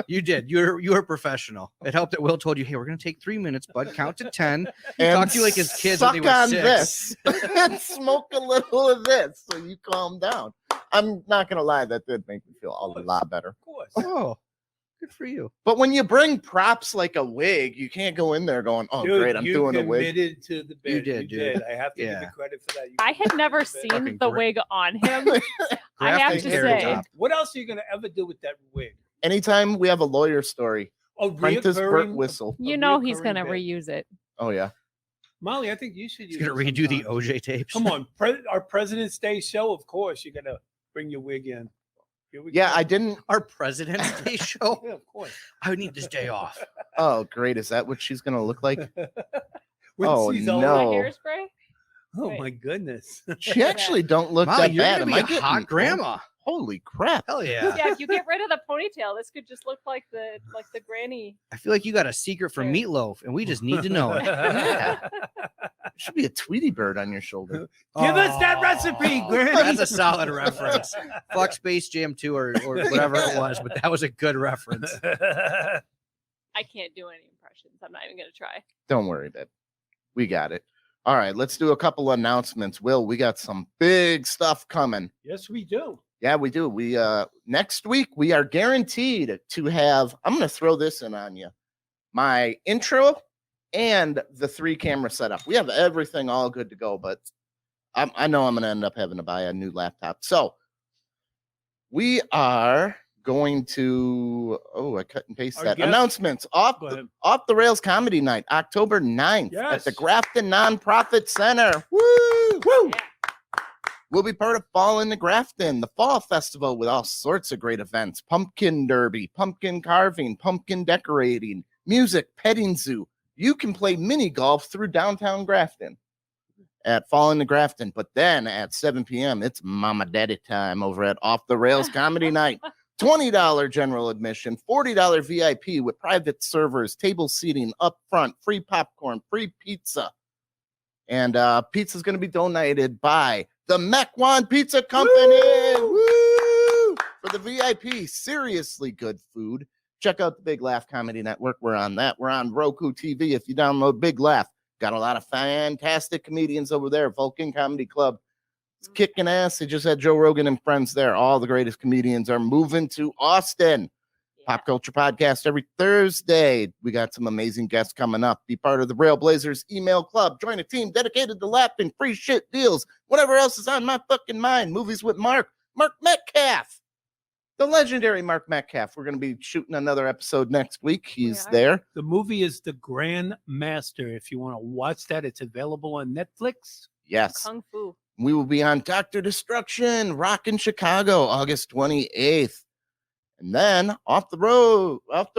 You did. You were professional. It helped that Will told you, hey, we're gonna take 3 minutes, bud. Count to 10. He talked to you like his kids when suck they were on 6. this and smoke a little of this so you calm down. I'm not gonna lie, that did make me feel a lot better. Of course. Oh, good for you. But when you bring props like a wig, you can't go in there going, "Oh, Dude, great, I'm you doing a wig." committed to the bit. You did, dude. I have to give Yeah. you credit for that. You I had committed never to the bit. seen Fucking the great. wig on him. I have Grafton's to carrot say, top. What else are you gonna ever do with that wig? Anytime we have a lawyer story, Oh, Prentice Burt reoccurring- whistle. you a know he's reoccurring gonna bit. reuse it. Oh yeah, Molly, I think you should use He's gonna it redo the sometime. OJ tapes. Come on, our President's Day show. Of course, you're gonna bring your wig in. Here we yeah. go. I didn't. Our President's Day show. Yeah, of course. I would need this day off. Oh, great. Is that what she's gonna look like? When Oh, she's no. old. Oh. Hairspray? Oh Right. my goodness. She actually don't look Molly, that you're bad. gonna Am be I a hot getting grandma. Holy crap! Hell yeah. Yeah, if you get rid of the ponytail, this could just look like the granny. I feel like you got a secret from Hair. Meatloaf, and we just need to know it. Yeah. There should be a Tweety bird on your shoulder. Give us that recipe, Granny. That's a solid reference. Fuck Space Jam 2 or whatever it was, but that was a good reference. I can't do any impressions. I'm not even gonna try. Don't worry, babe. We got it. All right, let's do a couple announcements. Will, we got some big stuff coming. Yes, we do. Yeah, we do. We next week we are guaranteed to have. I'm gonna throw this in on you. My intro and the 3-camera setup. We have everything all good to go, but I know I'm gonna end up having to buy a new laptop. So we are going to. Oh, I cut and paste Our that. guest- Announcements Go off ahead. the Rails Comedy Night, October 9th at the Yes. Grafton Nonprofit Center. Woo! Woo! Yeah. We'll be part of Fall into Grafton, the fall festival with all sorts of great events: pumpkin derby, pumpkin carving, pumpkin decorating, music, petting zoo. You can play mini golf through downtown Grafton at Fall into Grafton. But then at 7 p.m., it's Mama Daddy time over at Off the Rails Comedy Night. $20 general admission, $40 VIP with private servers, table seating up front, free popcorn, free pizza. And pizza is going to be donated by the Mequon Pizza Company. Woo! For the VIP, seriously good food. Check out the Big Laugh Comedy Network. We're on that. We're on Roku TV. If you download Big Laugh, got a lot of fantastic comedians over there. Vulcan Comedy Club. It's kicking ass. They just had Joe Rogan and friends there. All the greatest comedians are moving to Austin. Pop Culture Podcast every Thursday. We got some amazing guests coming up. Be part of the Railblazers email club. Join a team dedicated to laughing, free shit deals, whatever else is on my fucking mind. Movies with Mark Metcalf, the legendary Mark Metcalf. We're going to be shooting another episode next week. He's are. there. The movie is The Grand Master. If you want to watch that, it's available on Netflix. Yes. Kung Fu. We will be on Dr. Destruction, Rockin' Chicago, August 28th. And then Off the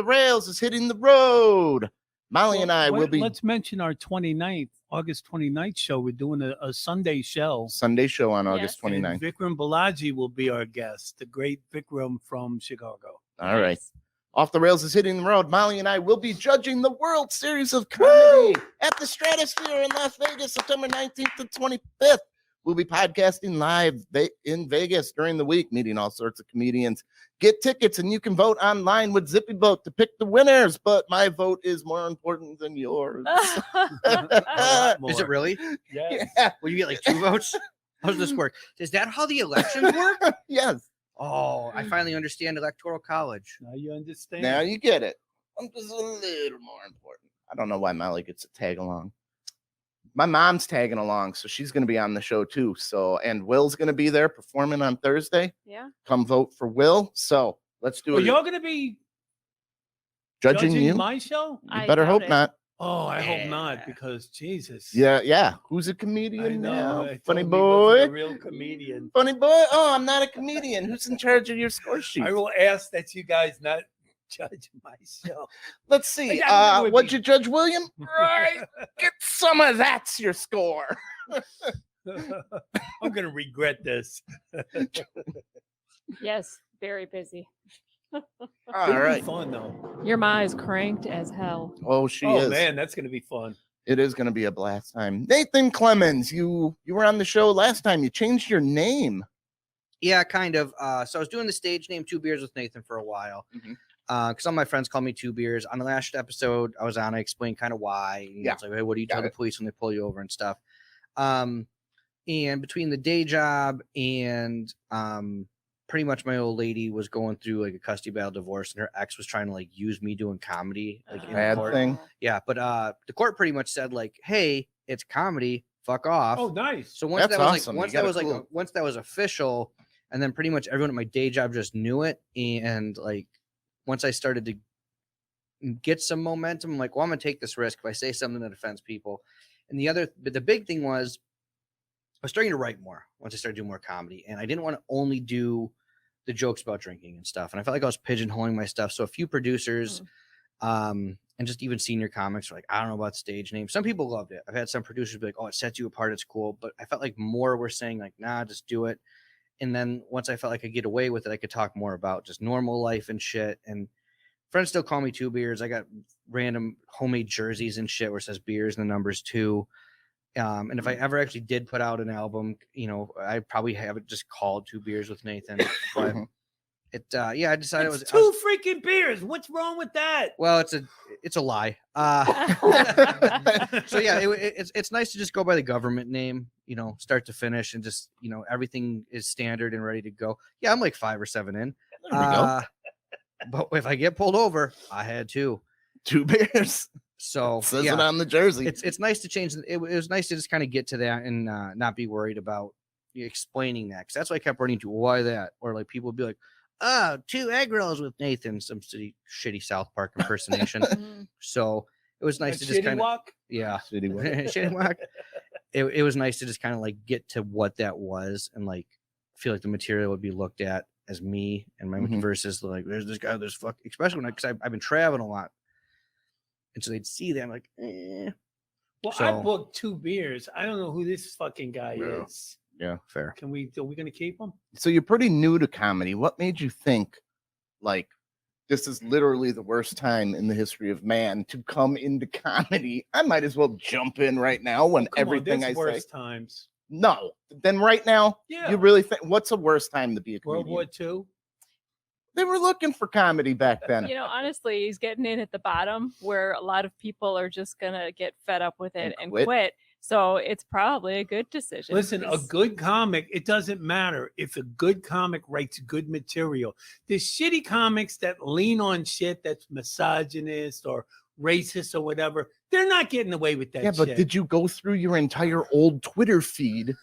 Rails is hitting the road. Molly and I will be. Let's mention our 29th August 29th show. We're doing a Sunday show. Sunday show on August Yes. 29th. And Vikram Balaji will be our guest, the great Vikram from Chicago. All right. Nice. Off the Rails is hitting the road. Molly and I will be judging the World Series of Comedy at the Stratosphere in Las Vegas, September 19th to 25th. We'll be podcasting live in Vegas during the week, meeting all sorts of comedians. Get tickets, and you can vote online with Zippy Vote to pick the winners, but my vote is more important than yours. Is it really? Yes. Yeah. Will you get like 2 votes? How does this work? Is that how the elections work? Yes. Oh, I finally understand electoral college. Now you understand. Now you get it. I'm just a little more important. I don't know why Molly gets to tag along. My mom's tagging along, so she's going to be on the show too. So, and Will's going to be there performing on Thursday. Yeah. Come vote for Will. So let's do Well, it. you're going to be Judging you. my show? You I better doubt hope it. not. Oh, I hope Yeah. not, because Jesus. Yeah. Who's a I comedian know. now? I Funny told me he wasn't boy. a real comedian. Funny boy. Oh, I'm not a comedian. Who's in charge of your score sheet? I will ask that you guys not judge my show. Let's see. I would What'd be- you judge, William? Right. Get some of that's your score. I'm going to regret this. Yes. Very busy. All It'll be right. fun, though. Your ma is cranked as hell. Oh, she Oh, is. man, that's going to be fun. It is going to be a blast time. Nathan Clemons, you were on the show last time. You changed your name. Yeah, kind of. So I was doing the stage name 2 Beers with Nathan for a while. Mhm. Because some of my friends call me 2 Beers. On the last episode I was on, I explained kind of why. You know, Yeah. it's like, hey, what do you tell Got the it. police when they pull you over and stuff? And between the day job and pretty much my old lady was going through like a custody battle divorce, and her ex was trying to like use me doing comedy like in Bad court. thing. Yeah, but the court pretty much said like, hey, it's comedy, fuck off. Oh, nice. So once That's that was awesome. like once You that got was a like clue. once that was official, and then pretty much everyone at my day job just knew it. And like once I started to get some momentum, I'm like, well, I'm gonna take this risk if I say something that offends people. And the big thing was I was starting to write more once I started doing more comedy, and I didn't want to only do the jokes about drinking and stuff. And I felt like I was pigeonholing my stuff. So a few producers, and just even senior comics were like, I don't know about stage names. Some people loved it. I've had some producers be like, oh, it sets you apart. It's cool. But I felt like more were saying like, nah, just do it. And then once I felt like I could get away with it, I could talk more about just normal life and shit. And friends still call me 2 Beers. I got random homemade jerseys and shit where it says beers and the numbers 2. And if I ever actually did put out an album, you know, I probably have it just called 2 Beers with Nathan. But I decided It's two freaking beers. What's wrong with that? well, it's a lie. So yeah, it's nice to just go by the government name, you know, start to finish, and just, you know, everything is standard and ready to go. Yeah, I'm like 5 or 7 in. There we go. But if I get pulled over, I had 2. 2 Bears. So Says yeah, it on the jersey. it's nice to change. It was nice to just kind of get to that and not be worried about explaining that, because that's why I kept running to why that, or like people would be like, oh, 2 egg rolls with Nathan, some shitty South Park impersonation. So it was nice to just kind of walk. yeah. City Walk. Shitty walk. It was nice to just kind of like get to what that was, and like feel like the material would be looked at as me and my Mhm. versus like there's this guy, there's fuck, especially when because I've been traveling a lot, and so they'd see that I'm like, eh. Well, I So- booked 2 beers. I don't know who this fucking guy Yeah. is. Yeah. Fair. Are we gonna keep him? So you're pretty new to comedy. What made you think like this is literally the worst time in the history of man to come into comedy? I might as well jump in right now when Come on, everything there's I say. worse times. No. Then right now, Yeah. you really think what's a worse time to be a comedian? World War II. They were looking for comedy back then. You know, honestly, he's getting in at the bottom where a lot of people are just gonna get fed up with it And and quit. quit. So it's probably a good decision. Listen, a 'cause- good comic, it doesn't matter if a good comic writes good material. There's shitty comics that lean on shit that's misogynist or racist or whatever. They're not getting away with that Yeah, but shit. did you go through your entire old Twitter feed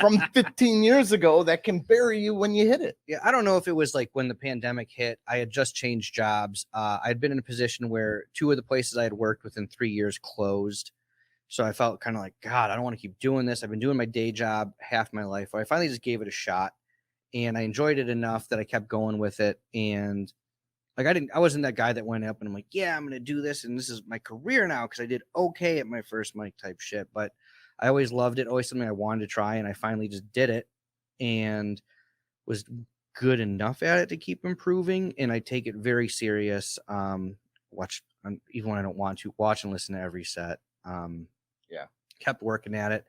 from 15 years ago that can bury you when you hit it? Yeah, I don't know if it was like when the pandemic hit, I had just changed jobs. I'd been in a position where 2 of the places I had worked within 3 years closed. So I felt kind of like, God, I don't want to keep doing this. I've been doing my day job half my life. But I finally just gave it a shot, and I enjoyed it enough that I kept going with it. And Like I wasn't that guy that went up and I'm like, yeah, I'm gonna do this and this is my career now because I did okay at my first mic type shit. But I always loved it, always something I wanted to try, and I finally just did it and was good enough at it to keep improving. And I take it very serious. Even when I don't want to, watch and listen to every set. Kept working at it.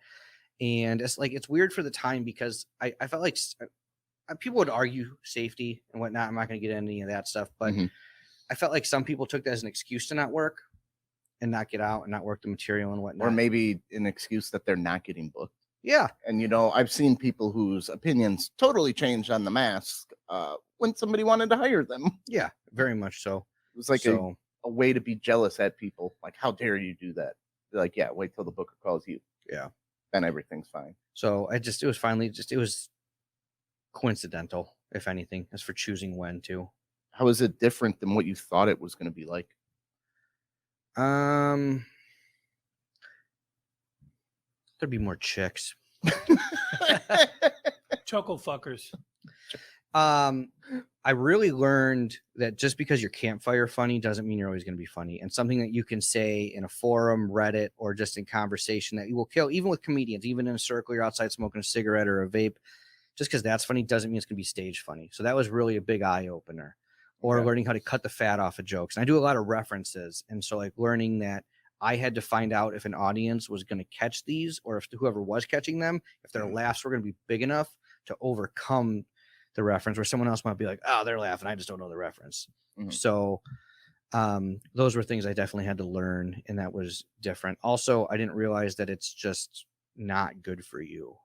And it's weird for the time because I felt like people would argue safety and whatnot. I'm not going to get into any of that stuff, but I felt like some people took that as an excuse to not work and not get out and not work the material and whatnot. Or maybe an excuse that they're not getting booked. Yeah. And, I've seen people whose opinions totally changed on the mask when somebody wanted to hire them. Yeah, very much so. It was like a way to be jealous at people. Like, how dare you do that? They're like, yeah, wait till the booker calls you. Yeah. Then everything's fine. So it was coincidental, if anything, as for choosing when to. How is it different than what you thought it was going to be like? There'd be more chicks. Chuckle fuckers. I really learned that just because you're campfire funny doesn't mean you're always going to be funny. And something that you can say in a forum, Reddit, or just in conversation that you will kill, even with comedians, even in a circle, you're outside smoking a cigarette or a vape, just because that's funny doesn't mean it's going to be stage funny. So that was really a big eye opener. Or learning how to cut the fat off of jokes. And I do a lot of references. And so like learning that I had to find out if an audience was going to catch these, or if whoever was catching them, if their laughs were going to be big enough to overcome the reference, where someone else might be like, oh, they're laughing, I just don't know the reference. So those were things I definitely had to learn, and that was different. Also, I didn't realize that it's just not good for you.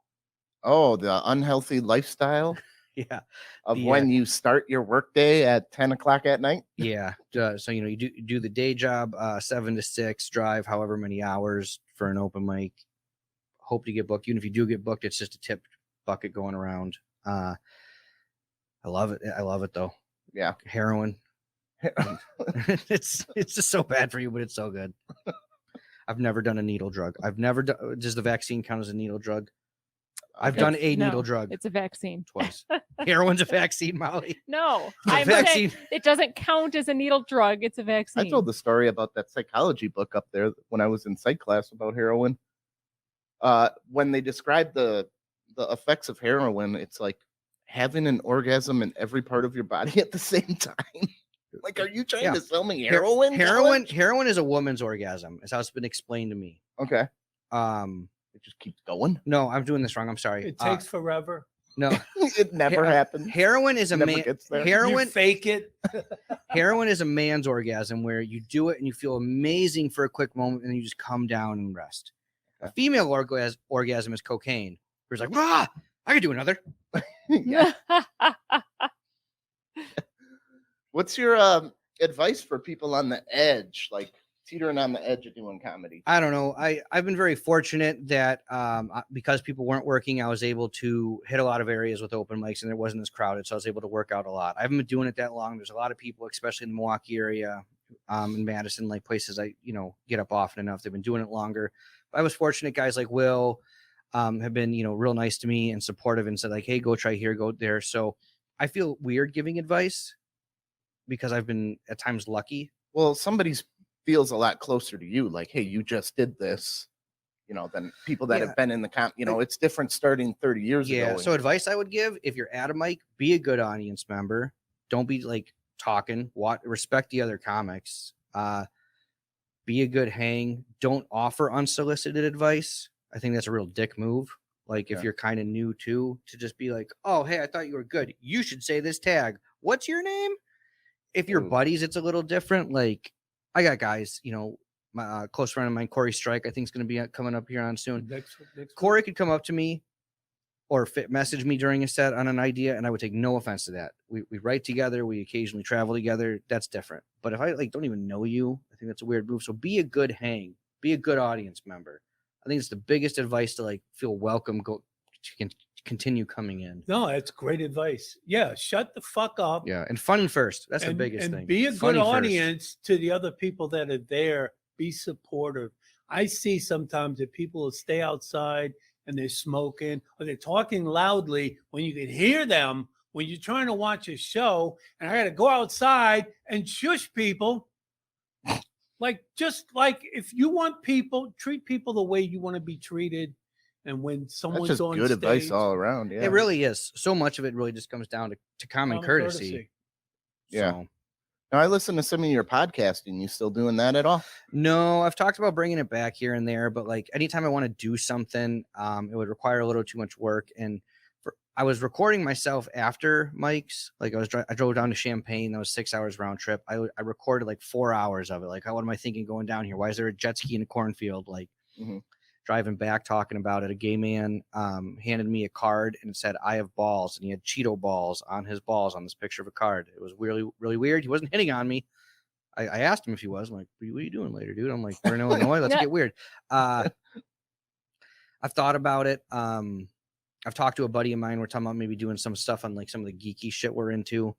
Oh, the unhealthy lifestyle Yeah. of when you start your workday at 10 o'clock at night. Yeah. So, you do the day job, 7 to 6, drive however many hours for an open mic, hope to get booked. Even if you do get booked, it's just a tip bucket going around. I love it. I love it though. Yeah. Heroin. It's just so bad for you, but it's so good. I've never done a needle drug. Does the vaccine count as a needle drug? I've done a needle drug. It's a vaccine. Twice. Heroin's a vaccine, Molly. No, It's a I'm vaccine. saying it doesn't count as a needle drug. It's a vaccine. I told the story about that psychology book up there when I was in psych class about heroin. When they describe the effects of heroin, it's like having an orgasm in every part of your body at the same time. Like, are you trying to sell me heroin? Heroin is a woman's orgasm. Is how it's been explained to me. Okay. It just keeps going. No, I'm doing this wrong. I'm sorry. It takes forever. No, it never happens. Heroin is a Never man. gets there. You fake it. Heroin is a man's orgasm where you do it and you feel amazing for a quick moment and then you just come down and rest. A female orgasm is cocaine. Where it's like, ah, I could do another. What's your advice for people on the edge, like teetering on the edge of doing comedy? I don't know. I've been very fortunate that because people weren't working, I was able to hit a lot of areas with open mics and it wasn't as crowded. So I was able to work out a lot. I haven't been doing it that long. There's a lot of people, especially in the Milwaukee area, in Madison, like places I, get up often enough. They've been doing it longer. But I was fortunate. Guys like Will have been, real nice to me and supportive and said like, hey, go try here, go there. So I feel weird giving advice because I've been at times lucky. Well, somebody feels a lot closer to you, like, hey, you just did this, than people that have been in the it's different starting 30 years ago. Yeah. So advice I would give, if you're at a mic, be a good audience member. Don't be like talking, respect the other comics. Be a good hang. Don't offer unsolicited advice. I think that's a real dick move. Like if you're kind of new to just be like, oh, hey, I thought you were good. You should say this tag. What's your name? If you're buddies, it's a little different. Like I got guys, my close friend of mine, Corey Strike, I think is going to be coming up here on soon. Next Corey could come up to me or message me during a set on an idea, and I would take no offense to that. We write together. We occasionally travel together. That's different. But if I don't even know you, I think that's a weird move. So be a good hang. Be a good audience member. I think it's the biggest advice to feel welcome. Continue coming in. No, that's great advice. Yeah, shut the fuck up. Yeah, and funny first. That's the biggest thing. Be a funny good audience to the other people that are there. Be supportive. I see sometimes that people will stay outside and they're smoking or they're talking loudly when you can hear them when you're trying to watch a show and I got to go outside and shush people. Like, just like if you want people, treat people the way you want to be treated. And when That's someone's just on good stage, advice all around. Yeah. It really is. So much of it really just comes down to common courtesy. Yeah. So, Now, I listen to some of your podcasting. You still doing that at all? no, I've talked about bringing it back here and there, but like anytime I want to do something, it would require a little too much work. And I was recording myself after Mike's. Like I drove down to Champaign. That was 6 hours round trip. I recorded like 4 hours of it. Like, what am I thinking going down here? Why is there a jet ski in a cornfield? Like, driving back, talking about it. A gay man handed me a card and it said, "I have balls," and he had Cheeto balls on his balls on this picture of a card. It was really, really weird. He wasn't hitting on me. I asked him if he was. I'm like, "What are you doing later, dude?" I'm like, "We're in Illinois. Let's get weird." I've thought about it. I've talked to a buddy of mine. We're talking about maybe doing some stuff on like some of the geeky shit we're into.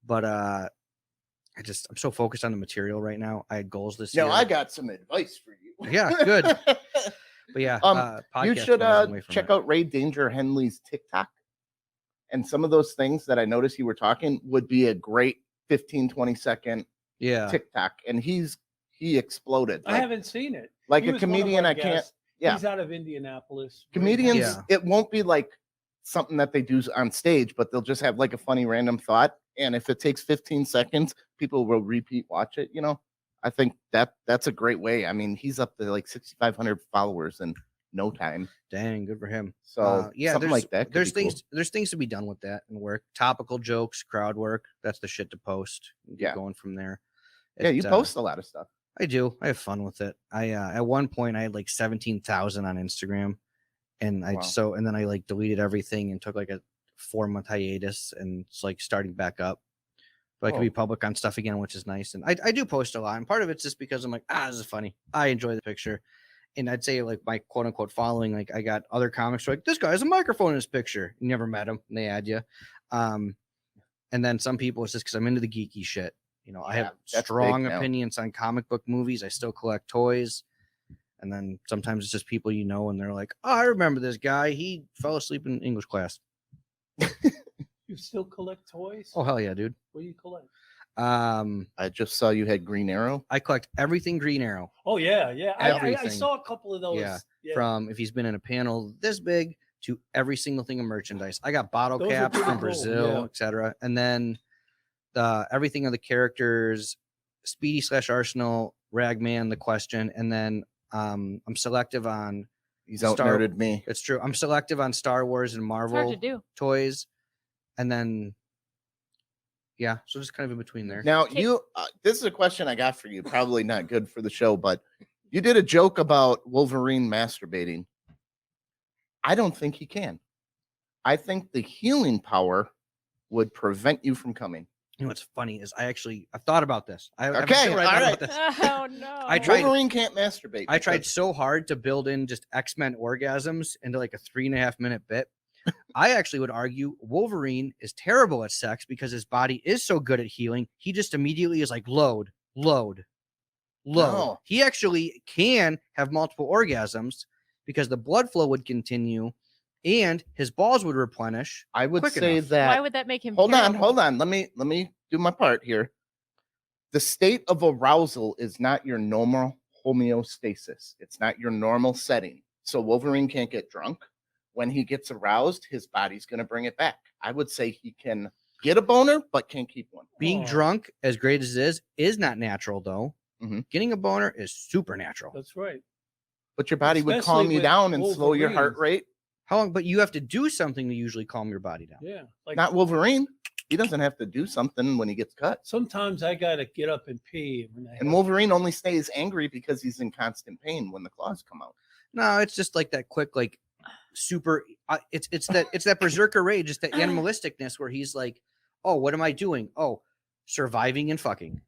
But I'm so focused on the material right now. I had goals this year. No, I got some advice for you. Yeah, good. But yeah, you should check out Ray Danger Henley's TikTok. And some of those things that I noticed you were talking would be a great 15-20-second TikTok. And he exploded. I haven't seen it. Like He a was one of comedian, our I can't. guests. Yeah. He's out of Indianapolis. Comedians, it won't be like something that they do on stage, but they'll just have like a funny random thought. And if it takes 15 seconds, people will repeat watch it. You know, I think that's a great way. I mean, he's up to like 6,500 followers in no time. Dang, good for him. So something like that. There's things to be done with that and work. Topical jokes, crowd work. That's the shit to post. Get going from there. Yeah, you post a lot of stuff. I do. I have fun with it. I at one point I had like 17,000 on Instagram, and and then I like deleted everything and took like a 4-month hiatus, and it's like starting back up. But I can be public on stuff again, which is nice. And I do post a lot, and part of it's just because I'm like, this is funny. I enjoy the picture, and I'd say like my quote unquote following, like I got other comics who are like, this guy has a microphone in his picture. You never met him, and they add you. And then some people it's just because I'm into the geeky shit. You know, I have strong opinions on comic book movies. I still collect toys. And then sometimes it's just people you know, and they're like, I remember this guy. He fell asleep in English class. You still collect toys? Oh, hell yeah, dude. What do you collect? I just saw you had Green Arrow. I collect everything Green Arrow. Oh, yeah. I saw a couple of those. Yeah. From if he's been in a panel this big to every single thing of merchandise. I got bottle caps from Brazil, etc. And then everything of the characters, Speedy / Arsenal, Ragman, The Question, and then I'm selective on. He's out-nerded me. It's true. I'm selective on Star Wars and Marvel toys, and then so just kind of in between there. Now this is a question I got for you. Probably not good for the show, but you did a joke about Wolverine masturbating. I don't think he can. I think the healing power would prevent you from coming. You know what's funny is I've thought about this. All right. Oh no! Wolverine can't masturbate. I tried so hard to build in just X-Men orgasms into like a 3.5-minute bit. I actually would argue Wolverine is terrible at sex because his body is so good at healing. He just immediately is like load. No. He actually can have multiple orgasms because the blood flow would continue and his balls would replenish. I would say that. Why would that make him? Hold on. Let me do my part here. The state of arousal is not your normal homeostasis. It's not your normal setting. So Wolverine can't get drunk. When he gets aroused, his body's going to bring it back. I would say he can get a boner, but can't keep one. Being drunk, as great as it is not natural, though. Getting a boner is supernatural. That's right. But your body would calm you down and slow your heart rate. How long? But you have to do something to usually calm your body down. Yeah. Not Wolverine. He doesn't have to do something when he gets cut. Sometimes I got to get up and pee. And Wolverine only stays angry because he's in constant pain when the claws come out. No, it's just like that quick, like super. It's that berserker rage. It's that animalisticness where he's like, oh, what am I doing? Oh, surviving and fucking.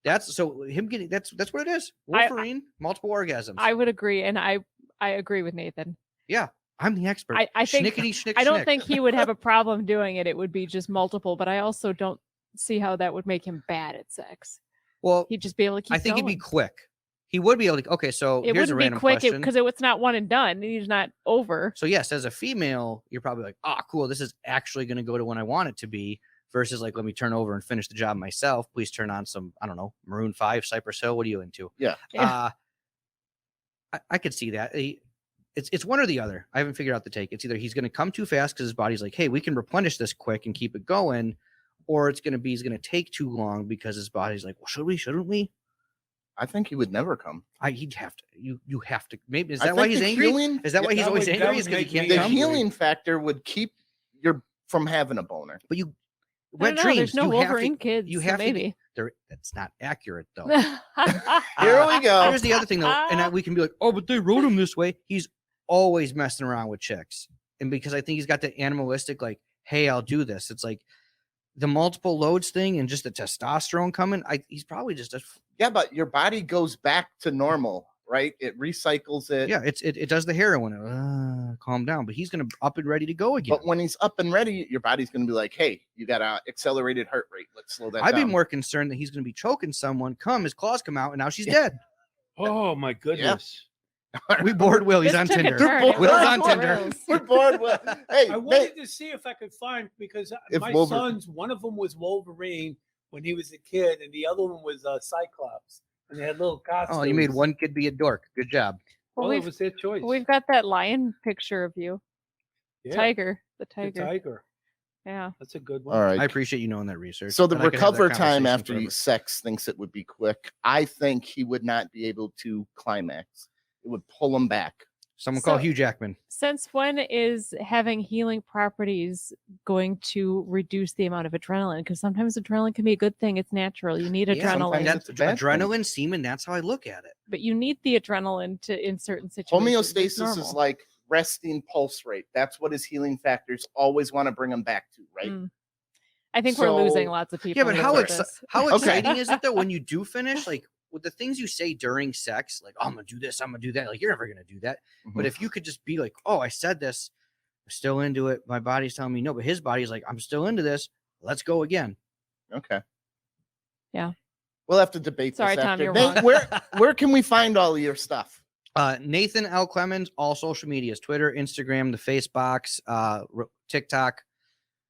That's so him getting. That's what it is. Wolverine, multiple orgasms. I would agree, and I agree with Nathan. Yeah. I'm the expert. I think I don't think he would have a problem doing it. It would be just multiple, but I also don't see how that would make him bad at sex. Well, he'd just be able to keep I think going. it'd be quick. he would be able to. Okay, so It here's a wouldn't be random quick question. because it's not one and done. He's not over. So yes, as a female, you're probably like, oh, cool. This is actually going to go to when I want it to be. Versus like, let me turn over and finish the job myself. Please turn on some, I don't know, Maroon 5, Cypress Hill. What are you into? Yeah. I could see that. It's one or the other. I haven't figured out the take. It's either he's going to come too fast because his body's like, hey, we can replenish this quick and keep it going, or it's going to be he's going to take too long because his body's like, well, should we? Shouldn't we? I think he would never come. He'd have to. You have to. Maybe is I that why think he's the angry? healing- Is that why he's that always would- that angry? would Is because he make can't me The come? healing factor would keep you from having a boner. But you, I don't wet know, dreams. there's no you have to- Wolverine kids. You so have to. maybe. That's not accurate though. Here we go. Here's the other thing though, and we can be like, oh, but they wrote him this way. He's always messing around with chicks, and because I think he's got the animalistic, like, hey, I'll do this. It's like the multiple loads thing and just the testosterone coming. He's probably just a Yeah, but your body goes back to normal, right? It recycles it. yeah. It does the heroin. Calm down, but he's gonna up and ready to go again. But when he's up and ready, your body's going to be like, hey, you got a accelerated heart rate. Let's slow that I'd be down. more concerned that he's gonna be choking someone. His claws come out, and now she's dead. Oh my goodness. We bored Will. He's This on took a Tinder. turn. It Will's was on for Tinder. reals. We're bored with. Hey, I Nate, wanted to see if I could find because If my Wolverine- sons, one of them was Wolverine when he was a kid, and the other one was Cyclops, and they had little costumes. Oh, you made one kid be a dork. Good job. Well, Well, it we've, was their choice. we've got that lion picture of you. Yeah, Tiger. The the tiger. tiger. Yeah. That's a good one. all right. I appreciate you knowing that research. So the and I could have that recover time conversation after forever. sex thinks it would be quick. I think he would not be able to climax. It would pull him back. Someone call So- Hugh Jackman. Since when is having healing properties going to reduce the amount of adrenaline? Because sometimes adrenaline can be a good thing. It's natural. You need Yeah, adrenaline, sometimes That's it's a bad thing. adrenaline, semen. That's how I look at it. but you need the adrenaline to in certain situations. It's Homeostasis is normal. like resting pulse rate. That's what his healing factors always want to bring him back to, right? Mm. I think we're losing So- lots of people. Yeah, but how with exci- this. how Okay. exciting is it though when you do finish? Like with the things you say during sex, like, oh, I'm gonna do this, I'm gonna do that. Like you're never gonna do that. But Mhm. if you could just be like, oh, I said this, I'm still into it. My body's telling me no, but his body's like, I'm still into this. Let's go again. Okay. Yeah. We'll have to debate Sorry, this Tom, after. you're Nate, wrong. where can we find all of your stuff? Nathan L. Clemons, all social medias, Twitter, Instagram, the Facebox, TikTok,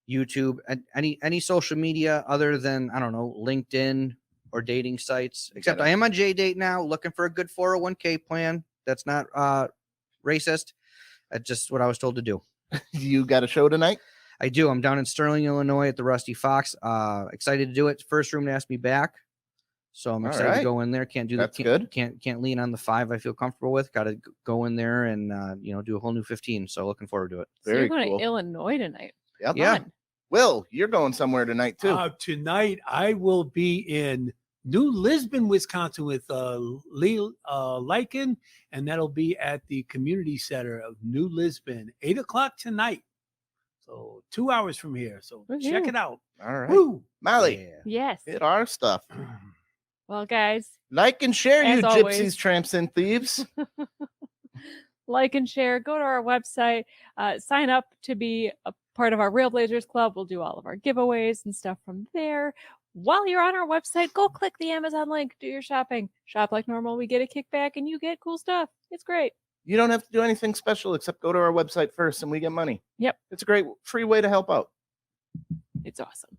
YouTube, and any social media other than, I don't know, LinkedIn or dating sites. Except gotta- I am on JDate now, looking for a good 401k plan. That's not racist. That's just what I was told to do. You got a show tonight? I do. I'm down in Sterling, Illinois at the Rusty Fox. Excited to do it. First room to ask me back. So I'm All excited right. to go in there. Can't do That's that. good. Can't lean on the 5 I feel comfortable with. Got to go in there and do a whole new 15. So looking forward to it. So you're Very going cool. to Illinois tonight. Yep. Yeah. Fun. Will, you're going somewhere tonight too. Tonight I will be in New Lisbon, Wisconsin with Lee Lycan, and that'll be at the community center of New Lisbon, 8:00 tonight. So 2 hours from here. So check Woohoo. it out. all right. Woo! Molly, Yeah. Yes. hit our stuff. Well, guys, Like and share, As you always. gypsies, tramps, and thieves. like and share. Go to our website. Sign up to be a part of our Real Blazers Club. We'll do all of our giveaways and stuff from there. While you're on our website, go click the Amazon link. Do your shopping. Shop like normal. We get a kickback and you get cool stuff. It's great. You don't have to do anything special except go to our website first and we get money. Yep. It's a great free way to help out. It's awesome.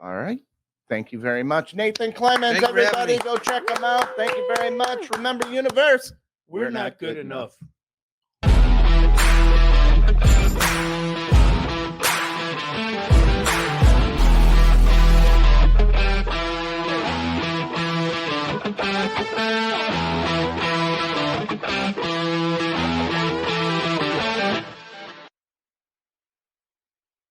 All right. Thank you very much. Nathan Clemons, Thank you for having everybody, me. go check him out. Thank you very much. Remember, universe. We're not good enough. Thank you.